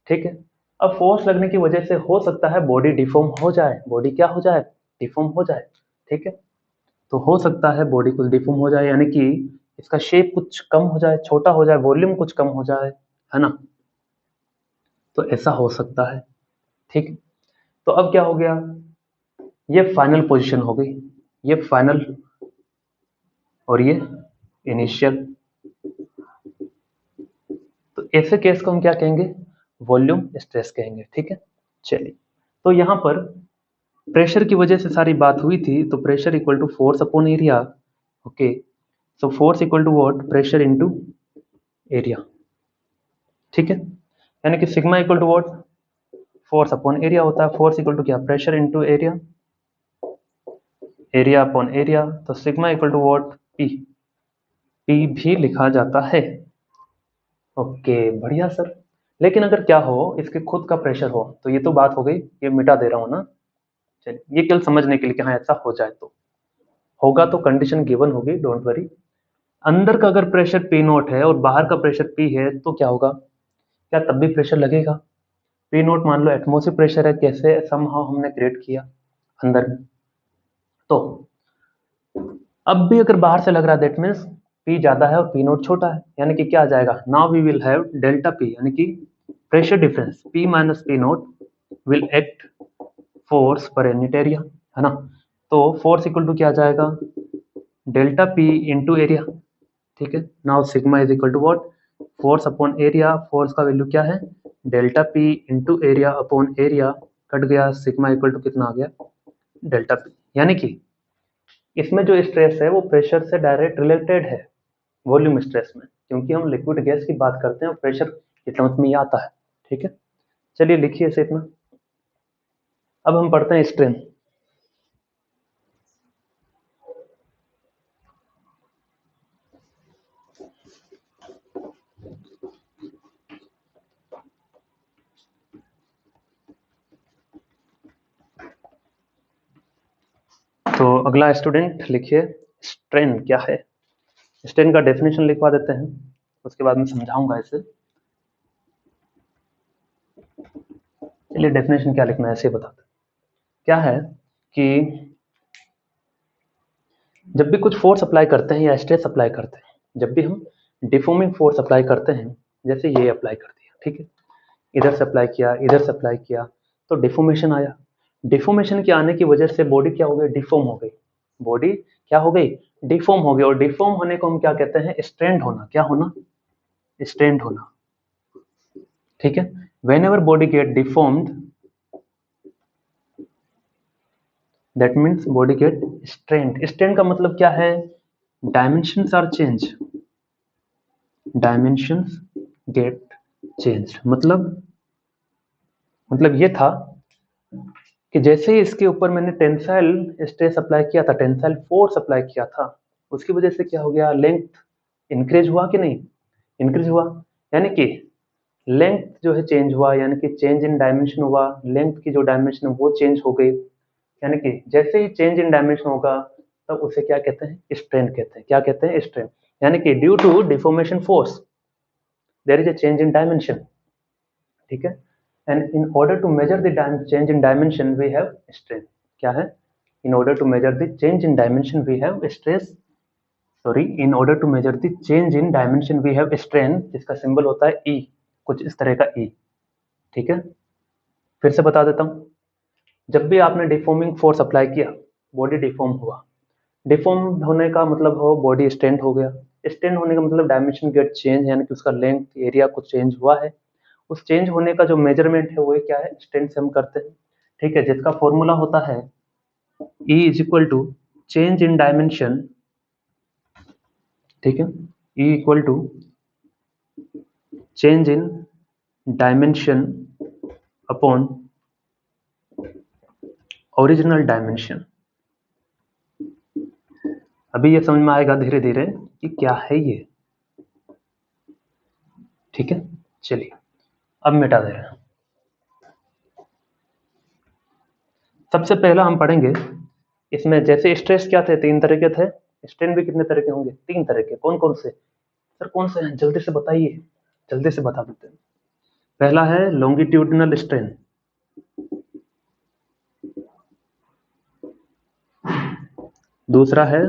ठीक है। अब फोर्स लगने की वजह से हो सकता है बॉडी डिफॉर्म हो जाए, बॉडी क्या हो जाए, डिफॉर्म हो जाए, ठीक है। तो हो सकता है बॉडी कुछ डिफॉर्म हो जाए, यानी कि इसका शेप कुछ कम हो जाए, छोटा हो जाए, वॉल्यूम कुछ कम हो जाए, है ना, तो ऐसा हो सकता है, ठीक। तो अब क्या हो गया, ये फाइनल पोजीशन हो गई, ये फाइनल और ये इनिशियल, तो ऐसे केस को हम क्या कहेंगे, वॉल्यूम स्ट्रेस कहेंगे, ठीक है। चलिए, तो यहाँ पर प्रेशर की वजह से सारी बात हुई थी, तो pressure equal to force upon area, okay, so force equal to what, pressure into area, ठीक है, यानी कि sigma equal to what, force upon area होता है, फोर्स इक्वल टू क्या, pressure into area, area upon area, तो sigma equal to what, P, P भी लिखा जाता है, ओके बढ़िया सर। लेकिन अगर क्या हो, इसके खुद का प्रेशर हो, तो ये तो बात हो गई, ये मिटा दे रहा हूं ना, चलिए ये केवल समझने के लिए कि हाँ ऐसा हो जाए, तो होगा तो कंडीशन गिवन होगी, डोंट वरी। अंदर का अगर प्रेशर पी नोट है और बाहर का प्रेशर पी है, तो क्या होगा, क्या तब भी प्रेशर लगेगा, पी नोट मान लो एटमॉस्फेरिक प्रेशर है, कैसे समहाउ हमने क्रिएट किया अंदर में, तो अब भी अगर बाहर से लग रहा है, दैट मीन्स पी ज्यादा है और पी नोट छोटा है, यानी कि क्या आ जाएगा, now we will have delta P, यानी कि pressure difference P minus P nought will act force per unit area, है ना, तो फोर्स इक्वल टू क्या आ जाएगा, डेल्टा पी इंटू एरिया, ठीक है। Now sigma is equal to what, force upon area, force का वैल्यू क्या है, delta P into area upon area, cut गया, सिग्मा इक्वल टू कितना आ गया, डेल्टा पी, यानी कि इसमें जो स्ट्रेस है वो प्रेशर से डायरेक्ट रिलेटेड है वॉल्यूम स्ट्रेस में, क्योंकि हम लिक्विड गैस की बात करते हैं और प्रेशर की टर्म्स में ये आता है, ठीक है। चलिए लिखिए इसे इतना। अब हम पढ़ते हैं स्ट्रेन। तो अगला स्टूडेंट लिखिए, स्ट्रेन क्या है, स्ट्रेन का डेफिनेशन लिखवा देते हैं, उसके बाद मैं समझाऊंगा इसे। चलिए डेफिनेशन क्या लिखना है ऐसे बताते हैं। क्या है कि जब भी कुछ फोर्स अप्लाई करते हैं या स्ट्रेस अप्लाई करते हैं, जब भी हम डिफॉर्मिंग फोर्स अप्लाई करते हैं, जैसे ये अप्लाई कर दिया, ठीक है, इधर से अप्लाई किया, इधर से अप्लाई किया, तो डिफॉर्मेशन आया, डिफॉर्मेशन के आने की वजह से बॉडी क्या हो गई, डिफॉर्म हो गई, बॉडी क्या हो गई, डिफॉर्म हो गई, और डिफॉर्म होने को हम क्या कहते हैं, स्ट्रेंड होना, क्या होना, स्ट्रेंड होना, ठीक है। Whenever body get deformed, that means body get strained, strained का मतलब क्या है, dimensions are change, dimensions get change, मतलब ये था कि जैसे ही इसके ऊपर मैंने टेंसाइल स्ट्रेस अप्लाई किया था, टेंसाइल फोर्स अप्लाई किया था, उसकी वजह से क्या हो गया, लेंथ इंक्रीज हुआ कि नहीं, इंक्रीज हुआ, यानी कि लेंथ जो है चेंज हुआ, यानी कि चेंज इन डायमेंशन हुआ, लेंथ की जो डायमेंशन है वो चेंज हो गई, यानी कि जैसे ही चेंज इन डायमेंशन होगा तब उसे क्या कहते हैं, स्ट्रेन कहते हैं, क्या कहते हैं, स्ट्रेन, यानी कि due to deformation force there is a change in dimension, ठीक है। And in order to measure the change in dimension we have strain. क्या है? In order to measure the change in dimension we have stress, sorry, in order to measure the change in dimension we have strain, जिसका symbol होता है ई, कुछ इस तरह का ई। ठीक है, फिर से बता देता हूँ। जब भी आपने डिफॉर्मिंग फोर्स अप्लाई किया, बॉडी डिफॉर्म हुआ। डिफॉर्म होने का मतलब हो बॉडी स्ट्रेंथ हो गया, स्ट्रेंथ होने का मतलब डायमेंशन गेट चेंज, यानी कि उसका लेंथ एरिया कुछ चेंज हुआ है। उस चेंज होने का जो मेजरमेंट है वो क्या है? स्ट्रेंथ से हम करते हैं। ठीक है, जिसका फॉर्मूला होता है E is equal to change in dimension. ठीक है, E equal to change in dimension upon original dimension. अभी ये समझ में आएगा धीरे धीरे कि क्या है ये। ठीक है, चलिए अब मिटा दे रहे हैं। सबसे पहला हम पढ़ेंगे इसमें, जैसे स्ट्रेस क्या थे? 3 तरह के थे। स्ट्रेन भी कितने तरह के होंगे? 3 तरह के। कौन कौन से? सर कौन से हैं? जल्दी से बताइए, जल्दी से बता देते हैं। पहला है लॉन्गिट्यूडिनल स्ट्रेन, दूसरा है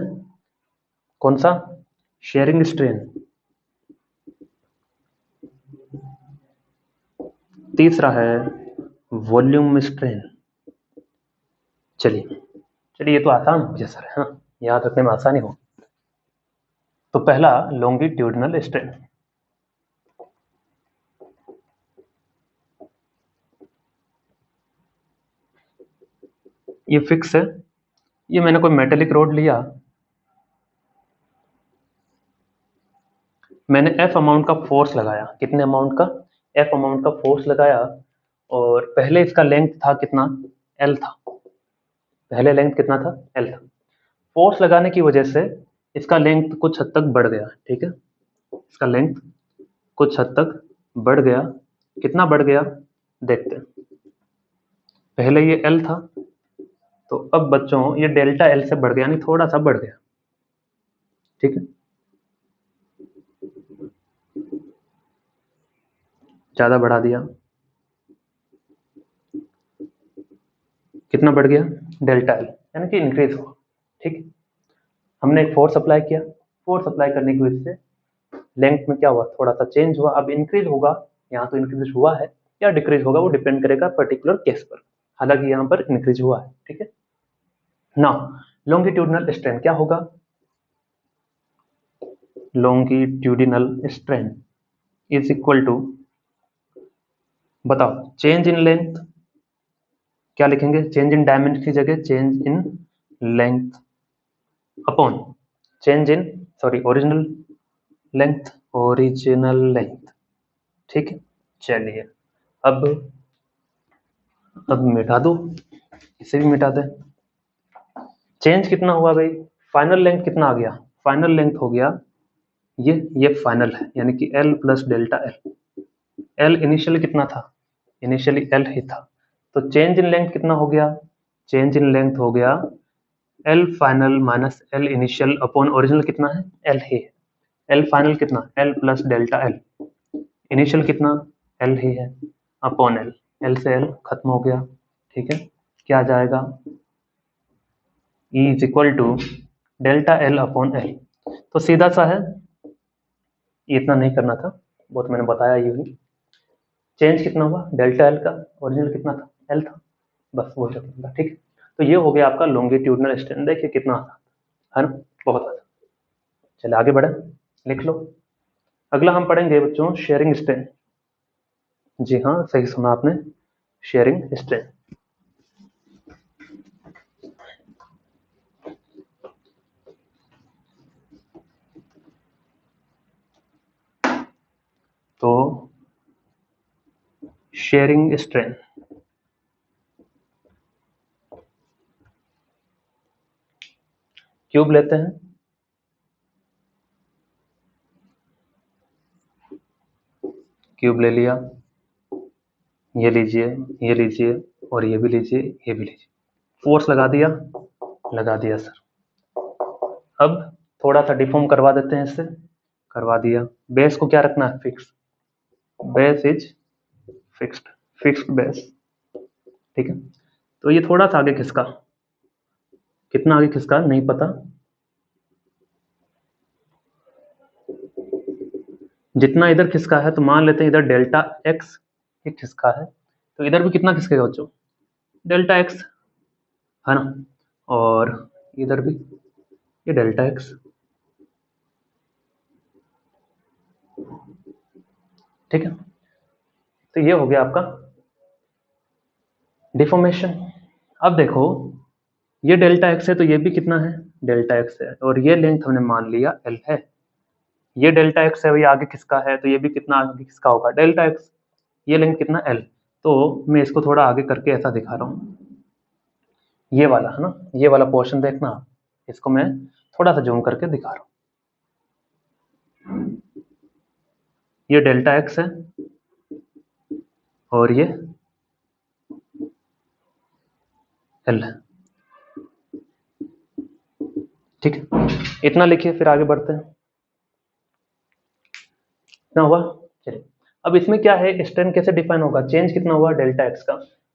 कौन सा? शेयरिंग स्ट्रेन, तीसरा है वॉल्यूम स्ट्रेन। चलिए चलिए, ये तो आसान हो गया सर, हाँ, याद रखने में आसानी हो। तो पहला लॉन्गिट्यूडिनल स्ट्रेन। ये फिक्स है। ये मैंने कोई मेटेलिक रोड लिया, मैंने F अमाउंट का फोर्स लगाया। कितने अमाउंट का? F अमाउंट का फोर्स लगाया। और पहले इसका लेंथ था कितना? L था। पहले लेंथ कितना था? L था। फोर्स लगाने की वजह से इसका लेंथ कुछ हद तक बढ़ गया। ठीक है, इसका लेंथ कुछ हद तक बढ़ गया। कितना बढ़ गया देखते हैं। पहले ये L था, तो अब बच्चों ये डेल्टा L से बढ़ गया, यानी थोड़ा सा बढ़ गया। ठीक है, ज्यादा बढ़ा दिया। कितना बढ़ गया? डेल्टा L, यानी कि इंक्रीज हुआ। ठीक है, हमने एक फोर्स अप्लाई किया, फोर्स अप्लाई करने की वजह से लेंथ में क्या हुआ? थोड़ा सा चेंज हुआ। अब इंक्रीज होगा, यहाँ तो इंक्रीज हुआ है, या डिक्रीज होगा वो डिपेंड करेगा पर्टिकुलर केस पर। हालांकि यहाँ पर इंक्रीज हुआ है। ठीक है, नाउ लॉन्गिट्यूडिनल स्ट्रेन क्या होगा? Longitudinal strain is equal to, बताओ, चेंज इन लेंथ। क्या लिखेंगे? चेंज इन डायमेंशन की जगह change in length upon change in, sorry, original length, original length. ठीक है, चलिए अब मिटा दो, इसे भी मिटा दें। चेंज कितना हुआ भाई? फाइनल लेंथ कितना आ गया? फाइनल लेंथ हो गया ये फाइनल है, यानी कि L plus delta L। L initially कितना था? इनिशियली L ही था। तो चेंज इन लेंथ कितना हो गया? चेंज इन लेंथ हो गया L final minus L initial upon original कितना है? L ही है। L फाइनल कितना? L plus delta L। Initial कितना? L ही है अपॉन L। L से L खत्म हो गया। ठीक है, क्या आ जाएगा? E is equal to delta L upon L। तो सीधा सा है, इतना नहीं करना था, वो तो मैंने बताया ही हुई। चेंज कितना हुआ? डेल्टा L का, ओरिजिनल कितना था? L था, बस वही रखना था। ठीक है, तो ये हो गया आपका लॉन्गिट्यूडिनल स्ट्रेन। देखिए कितना आसान है ना, बहुत आसान। चलिए आगे बढ़े, लिख लो। अगला हम पढ़ेंगे बच्चों शेयरिंग स्ट्रेन। जी हाँ, सही सुना आपने, शेयरिंग स्ट्रेन। तो शेयरिंग स्ट्रेन, क्यूब लेते हैं, क्यूब ले लिया, ये लीजिए, ये लीजिए, और ये भी लीजिए, ये भी लीजिए। फोर्स लगा दिया, लगा दिया सर। अब थोड़ा सा डिफॉर्म करवा देते हैं इससे, करवा दिया। बेस को क्या रखना है? Fix. Base is fixed base, ठीक है। तो ये थोड़ा सा आगे खिसका, कितना आगे खिसका नहीं पता, जितना इधर खिसका है तो मान लेते हैं इधर डेल्टा एक्स एक खिसका है, तो इधर भी कितना खिसकेगा बच्चों, डेल्टा एक्स, है ना। और इधर भी ये डेल्टा एक्स, ठीक है। तो ये हो गया आपका डिफॉर्मेशन। अब देखो ये डेल्टा एक्स है तो ये भी कितना है, डेल्टा एक्स है, और ये लेंथ हमने मान लिया एल है। ये डेल्टा एक्स है, ये आगे किसका है, तो ये भी कितना आगे किसका होगा, डेल्टा एक्स। ये लेंथ कितना एल, तो मैं इसको थोड़ा आगे करके ऐसा दिखा रहा हूँ, ये वाला है ना, ये वाला पोर्शन देखना आप, इसको मैं थोड़ा सा जूम करके दिखा रहा हूँ। ये डेल्टा एक्स है और ये एल है, ठीक है। इतना लिखिए, फिर आगे बढ़ते हैं। कितना हुआ, चलिए अब इसमें क्या है, स्ट्रेन कैसे डिफाइन होगा, चेंज कितना हुआ डेल्टा एक्स का,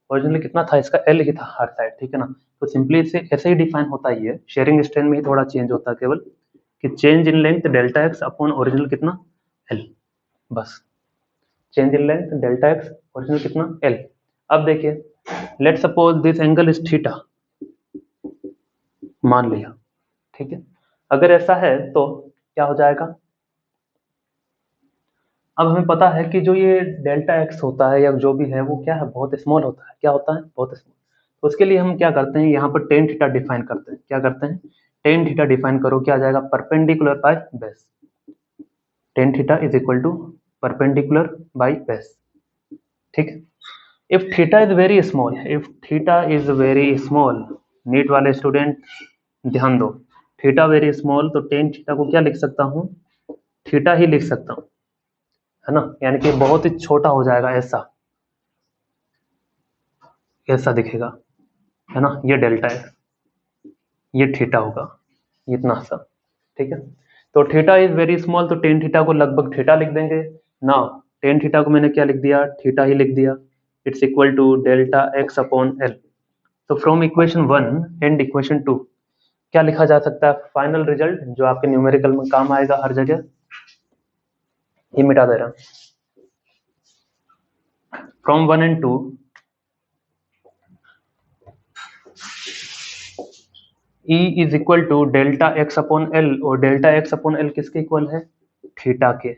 ओरिजिनली कितना था इसका, एल ही था हर साइड, ठीक है ना। तो सिंपली इसे ऐसे ही डिफाइन होता ही है, शेयरिंग स्ट्रेन में ही थोड़ा चेंज होता है केवल, कि change in length delta x upon original कितना एल, बस। Change in length delta x, original कितना एल। अब देखिए let suppose this angle is theta, मान लिया, ठीक है। अगर ऐसा है तो क्या हो जाएगा, अब हमें पता है कि जो ये डेल्टा एक्स होता है या जो भी है वो क्या है, बहुत स्मॉल होता है, क्या होता है, बहुत स्मॉल। तो उसके लिए हम क्या करते हैं, यहाँ पर टेन थीटा डिफाइन करते हैं, क्या करते हैं, टेन थीटा डिफाइन करो, क्या आ जाएगा, perpendicular by base, tan theta is equal to perpendicular by base, ठीक है। If theta is very small, if theta is very small, NEET वाले स्टूडेंट ध्यान दो, थीटा वेरी स्मॉल, तो टेन थीटा को क्या लिख सकता हूँ, थीटा ही लिख सकता हूँ, है ना, यानी कि बहुत ही छोटा हो जाएगा, ऐसा ऐसा दिखेगा, है ना, ये डेल्टा है, ये थीटा होगा, इतना सा, ठीक है। तो थीटा इज वेरी स्मॉल, तो टेन थीटा को लगभग थीटा लिख देंगे ना, टेन थीटा को मैंने क्या लिख दिया, थीटा ही लिख दिया, it's equal to delta x upon L. तो फ्रॉम इक्वेशन 1 एंड इक्वेशन 2 क्या लिखा जा सकता है, फाइनल रिजल्ट जो आपके न्यूमेरिकल में काम आएगा हर जगह, ये मिटा दे रहा, from 1 and 2 E is equal to delta x upon L, और डेल्टा एक्स अपॉन एल किसके इक्वल है, थीटा के,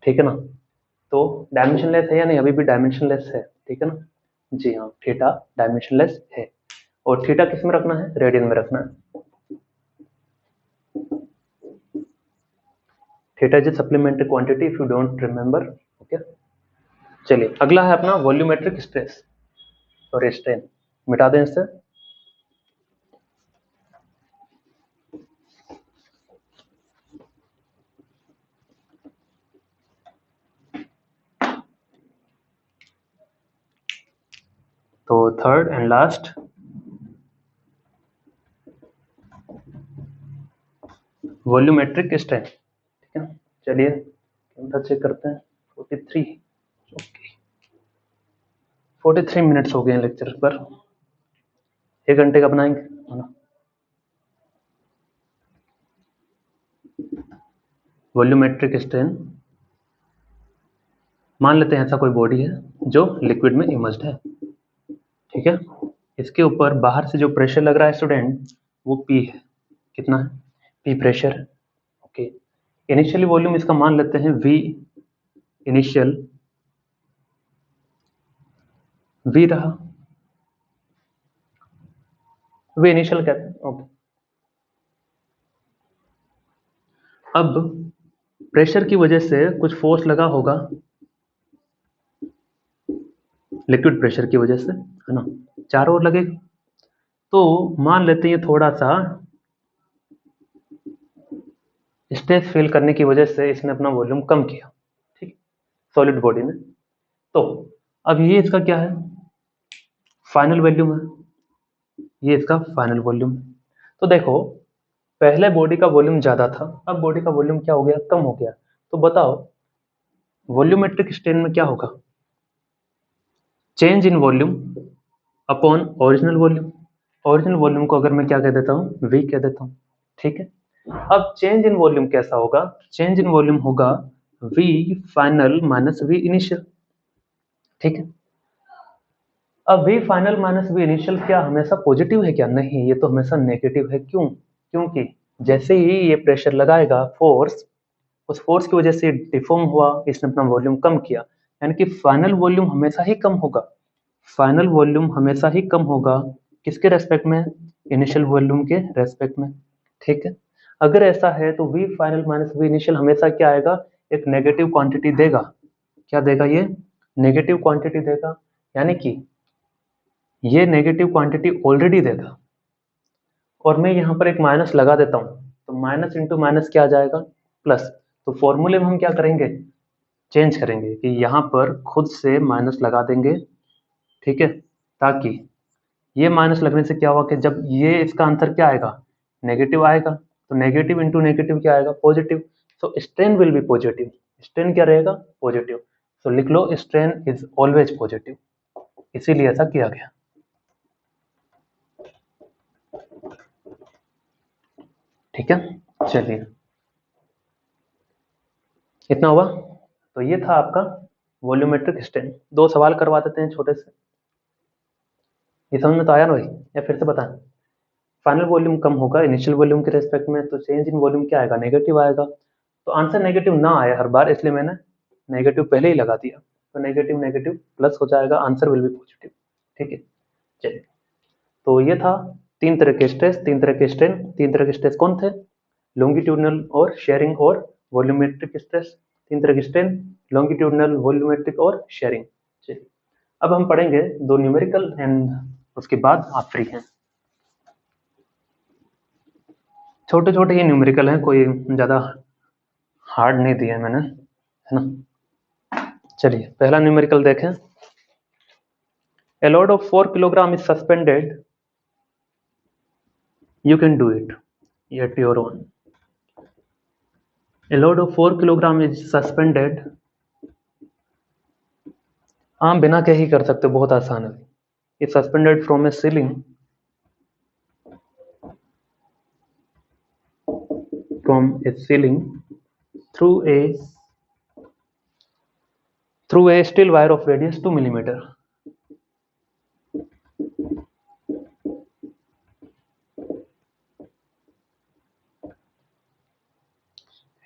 ठीक है ना। तो डायमेंशनलेस है या नहीं, अभी भी डायमेंशनलेस है, ठीक है ना, जी हाँ, थीटा डायमेंशनलेस है, और थीटा किस में रखना है, रेडियन में रखना है, theta is supplementary quantity if you don't remember, okay. चलिए अगला है अपना वॉल्यूमेट्रिक स्ट्रेस और स्ट्रेन, मिटा दें इससे। तो third and last, volumetric strain, ठीक है। चलिए कैमरा चेक करते हैं, 43, ओके, 43 मिनट्स हो गए हैं लेक्चर पर, 1 घंटे का बनाएंगे, है ना। वॉल्यूमेट्रिक स्ट्रेन, मान लेते हैं ऐसा कोई बॉडी है जो लिक्विड में इमर्ज्ड है, ठीक है। इसके ऊपर बाहर से जो प्रेशर लग रहा है स्टूडेंट, वो पी है, कितना है, पी प्रेशर है, ओके। इनिशियली वॉल्यूम इसका मान लेते हैं वी इनिशियल, वी रहा, वी इनिशियल कहते हैं, ओके। अब प्रेशर की वजह से कुछ फोर्स लगा होगा, लिक्विड प्रेशर की वजह से, है ना, चारों ओर लगेगा, तो मान लेते हैं थोड़ा सा स्ट्रेस फील करने की वजह से इसने अपना वॉल्यूम कम किया, ठीक, सॉलिड बॉडी ने। तो अब ये इसका क्या है, फाइनल वॉल्यूम है, ये इसका फाइनल वॉल्यूम है। तो देखो पहले बॉडी का वॉल्यूम ज्यादा था, अब बॉडी का वॉल्यूम क्या हो गया, कम हो गया। तो बताओ वॉल्यूमेट्रिक स्ट्रेन में क्या होगा, change in volume upon original volume. Original volume को अगर मैं क्या कह देता हूँ, V कह देता हूँ, ठीक है। अब चेंज इन वॉल्यूम कैसा होगा, चेंज इन वॉल्यूम होगा V final minus V initial, ठीक है। अब V final minus V initial क्या हमेशा पॉजिटिव है क्या, नहीं, ये तो हमेशा नेगेटिव है। क्यों, क्योंकि जैसे ही ये प्रेशर लगाएगा फोर्स, उस फोर्स की वजह से डिफॉर्म हुआ, इसने अपना वॉल्यूम कम किया, यानी कि फाइनल वॉल्यूम हमेशा ही कम होगा। फाइनल वॉल्यूम हमेशा ही कम होगा किसके रेस्पेक्ट में, इनिशियल वॉल्यूम के रेस्पेक्ट में, ठीक है। अगर ऐसा है तो V final minus V initial हमेशा क्या आएगा, एक नेगेटिव क्वांटिटी देगा। क्या देगा, ये नेगेटिव क्वांटिटी देगा, यानी कि ये नेगेटिव क्वांटिटी ऑलरेडी देगा, और मैं यहाँ पर एक माइनस लगा देता हूँ, तो माइनस इंटू माइनस क्या आ जाएगा, प्लस। तो फॉर्मूले में हम क्या करेंगे, चेंज करेंगे कि यहाँ पर खुद से माइनस लगा देंगे, ठीक है, ताकि ये माइनस लगने से क्या हुआ कि जब ये इसका आंसर क्या आएगा, नेगेटिव आएगा, तो नेगेटिव इंटू नेगेटिव क्या आएगा, positive. So strain will be positive, strain क्या रहेगा, पॉजिटिव। सो लिख लो स्ट्रेन इज ऑलवेज पॉजिटिव, इसीलिए ऐसा किया गया, ठीक है। चलिए, इतना हुआ। तो ये था आपका वॉल्यूमेट्रिक स्ट्रेन। दो सवाल करवा देते हैं छोटे से, ये समझ में तो आया ना भाई, या फिर से बताएं। फाइनल वॉल्यूम कम होगा इनिशियल वॉल्यूम के रेस्पेक्ट में, तो चेंज इन वॉल्यूम क्या आएगा, नेगेटिव आएगा। तो आंसर नेगेटिव ना आए हर बार, इसलिए मैंने नेगेटिव पहले ही लगा दिया, तो नेगेटिव नेगेटिव प्लस हो जाएगा, आंसर विल बी पॉजिटिव, ठीक है। चलिए, तो ये था तीन तरह के स्ट्रेस, तीन तरह के स्ट्रेन। तीन तरह के स्ट्रेस कौन थे, लॉन्गिट्यूडनल और शेयरिंग और वॉल्यूमेट्रिक स्ट्रेस। तीन तरह के स्ट्रेन, लॉन्गिट्यूडनल, वॉल्यूमेट्रिक और शेयरिंग। चलिए, अब हम पढ़ेंगे दो न्यूमेरिकल एंड उसके बाद आप फ्री हैं। छोटे छोटे ही न्यूमेरिकल हैं, कोई ज़्यादा हार्ड नहीं दिया है मैंने, है ना। चलिए, पहला न्यूमेरिकल देखें। A load of 4 kilogram is suspended. You can do it at your own. A load of 4 kilogram is suspended. आम बिना के ही कर सकते हो, बहुत आसान है। It's suspended from a ceiling, through a steel wire of radius 2 millimeter.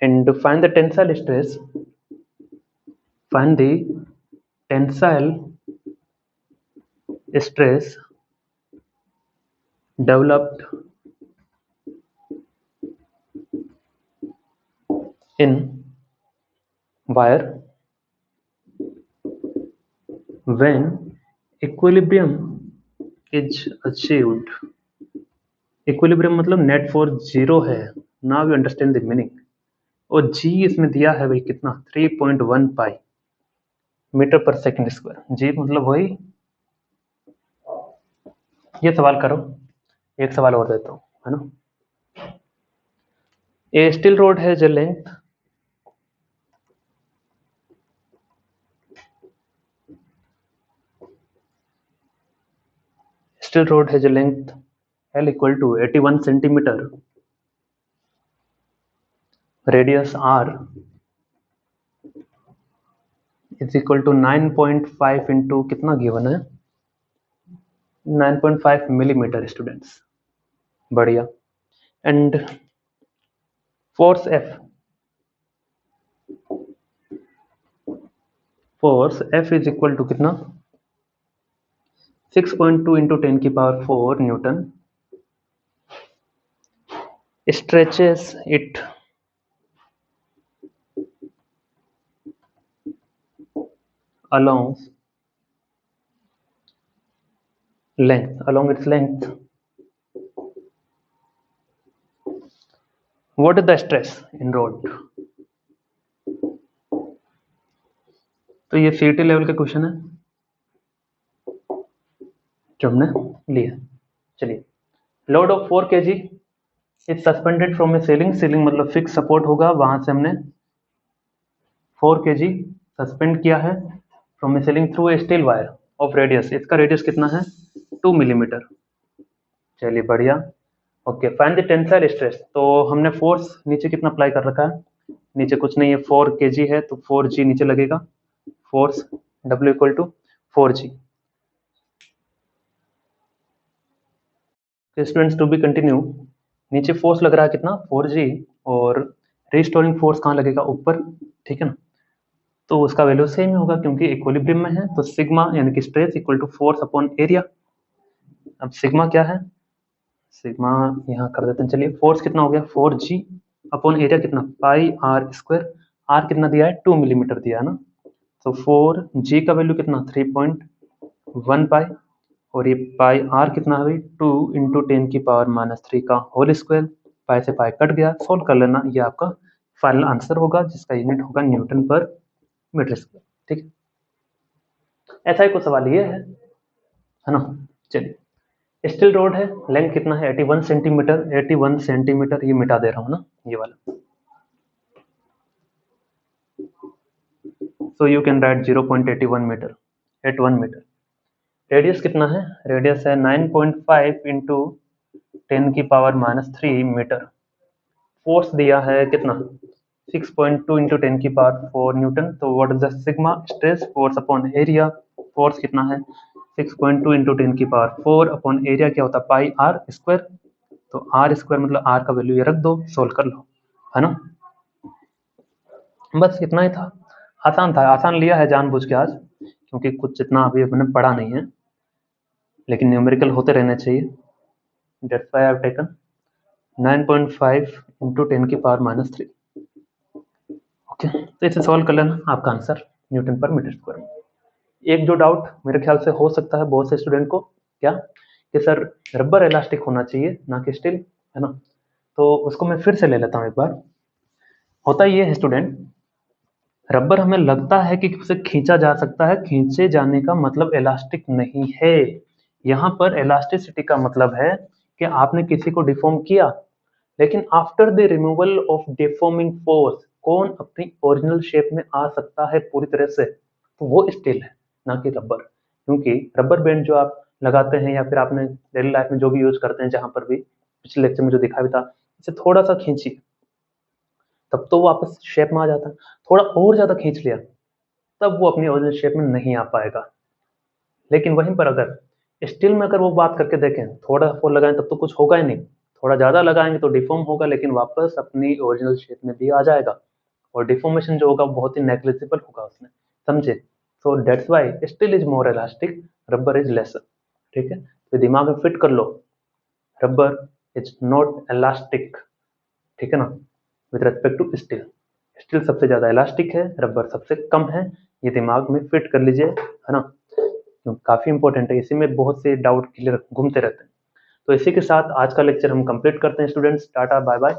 And find the tensile stress. Find the tensile stress developed in wire when equilibrium is achieved. Equilibrium मतलब नेट फोर्स जीरो है। Now you understand the meaning. और जी इसमें दिया है भाई कितना, 3.1 पाई metre पर second square. जी मतलब वही, ये सवाल करो, एक सवाल और देता हूँ, है ना। ए स्टील रोड है जो लेंथ स्टील रोड है जो length L equal to 81 centimetre, radius R is equal to 9.5 into कितना गिवन है, 9.5 मिलीमीटर स्टूडेंट्स, बढ़िया। And force F is equal to कितना, 6.2 इंटू 10 की power 4 newton, stretches it along its length. What is the stress in rod? तो ये सीटी level का question है जो हमने लिया। चलिए, load of 4 kg is suspended from A ceiling. Ceiling मतलब फिक्स सपोर्ट होगा, वहां से हमने 4 kg सस्पेंड किया है from selling through a steel wire of radius, इसका रेडियस कितना है 2 मिलीमीटर। चलिए बढ़िया। Okay, find the tensile stress. तो हमने फोर्स नीचे कितना अप्लाई कर रखा है, नीचे कुछ नहीं है 4 kg है तो 4g नीचे लगेगा, force W equal to 4g। Students to be continue, नीचे फोर्स लग रहा है कितना 4g, और रिस्टोरिंग फोर्स कहाँ लगेगा ऊपर, ठीक है ना, तो उसका वैल्यू सेम ही होगा क्योंकि इक्विलिब्रियम में है, तो सिग्मा यानी कि stress equal to force upon area. अब सिग्मा क्या है, सिग्मा यहाँ कर देते हैं, चलिए फोर्स कितना हो गया 4g अपॉन एरिया कितना पाई आर स्क्वायर, आर कितना दिया है 2 मिलीमीटर दिया है ना, तो 4g का वैल्यू कितना 3.1 पाई, और ये पाई आर कितना है 2 इंटू 10⁻³ का होल स्क्वायर, पाई से पाई कट गया, सोल्व कर लेना, ये आपका फाइनल आंसर होगा जिसका यूनिट होगा न्यूटन पर मीटर स्क्वायर। ठीक है, ऐसा ही कुछ सवाल ये है ना। चलिए, स्टील रोड है, लेंथ कितना है 81 सेंटीमीटर, 81 सेंटीमीटर, ये मिटा दे रहा हूँ ना ये वाला, so you can write 0.81 metre, 81 metre. Radius कितना है, रेडियस है 9.5 इंटू 10⁻³ मीटर। फोर्स दिया है कितना 6.2 इंटू 10⁴ न्यूटन, तो what is the sigma stress force upon area, force कितना है 6.2 इंटू 10⁴ अपॉन एरिया क्या होता है पाई आर स्क्वायर, तो आर स्क्वायर मतलब आर का वैल्यू ये रख दो, सोल्व कर लो, है ना। बस इतना ही था, आसान था, आसान लिया है जानबूझ के आज, क्योंकि कुछ इतना अभी मैंने पढ़ा नहीं है, लेकिन न्यूमेरिकल होते रहने चाहिए। That's why I have taken 9.5 into 10⁻³ okay, तो इसे सॉल्व कर लेना, आपका आंसर न्यूटन पर मीटर स्क्वायर। एक जो डाउट मेरे ख्याल से हो सकता है बहुत से स्टूडेंट को, क्या कि सर रबर इलास्टिक होना चाहिए ना कि स्टील, है ना, तो उसको मैं फिर से ले लेता हूँ एक बार। होता ये है स्टूडेंट, रबर हमें लगता है कि उसे खींचा जा सकता है, खींचे जाने का मतलब इलास्टिक नहीं है। यहाँ पर इलास्टिसिटी का मतलब है कि आपने किसी को डिफॉर्म किया, लेकिन after the removal of deforming force कौन अपनी ओरिजिनल शेप में आ सकता है पूरी तरह से, तो वो स्टील है ना कि रबर। क्योंकि रबर बैंड जो आप लगाते हैं या फिर आपने डेली लाइफ में जो भी यूज करते हैं, जहां पर भी पिछले लेक्चर में जो दिखा भी था, इसे थोड़ा सा खींचिए तब तो वो वापस शेप में आ जाता है, थोड़ा और ज्यादा खींच लिया तब वो अपनी ओरिजिनल शेप में नहीं आ पाएगा। लेकिन वहीं पर अगर स्टील में अगर वो बात करके देखें, थोड़ा फोर लगाएं तब तो कुछ होगा ही नहीं, थोड़ा ज़्यादा लगाएंगे तो डिफॉर्म होगा, लेकिन वापस अपनी ओरिजिनल शेप में भी आ जाएगा, और डिफॉर्मेशन जो होगा बहुत ही नेग्लिजिबल होगा उसमें, समझे। So that's why steel is more elastic, rubber is lesser. ठीक है, तो दिमाग में फिट कर लो, रबर इज नॉट इलास्टिक, ठीक है ना, with respect to steel. Steel सबसे ज़्यादा इलास्टिक है, रबर सबसे कम है, ये दिमाग में फिट कर लीजिए, है ना, काफ़ी इंपॉर्टेंट है, इसी में बहुत से डाउट क्लियर घूमते रहते हैं। तो इसी के साथ आज का लेक्चर हम कंप्लीट करते हैं स्टूडेंट्स, टाटा बाय बाय।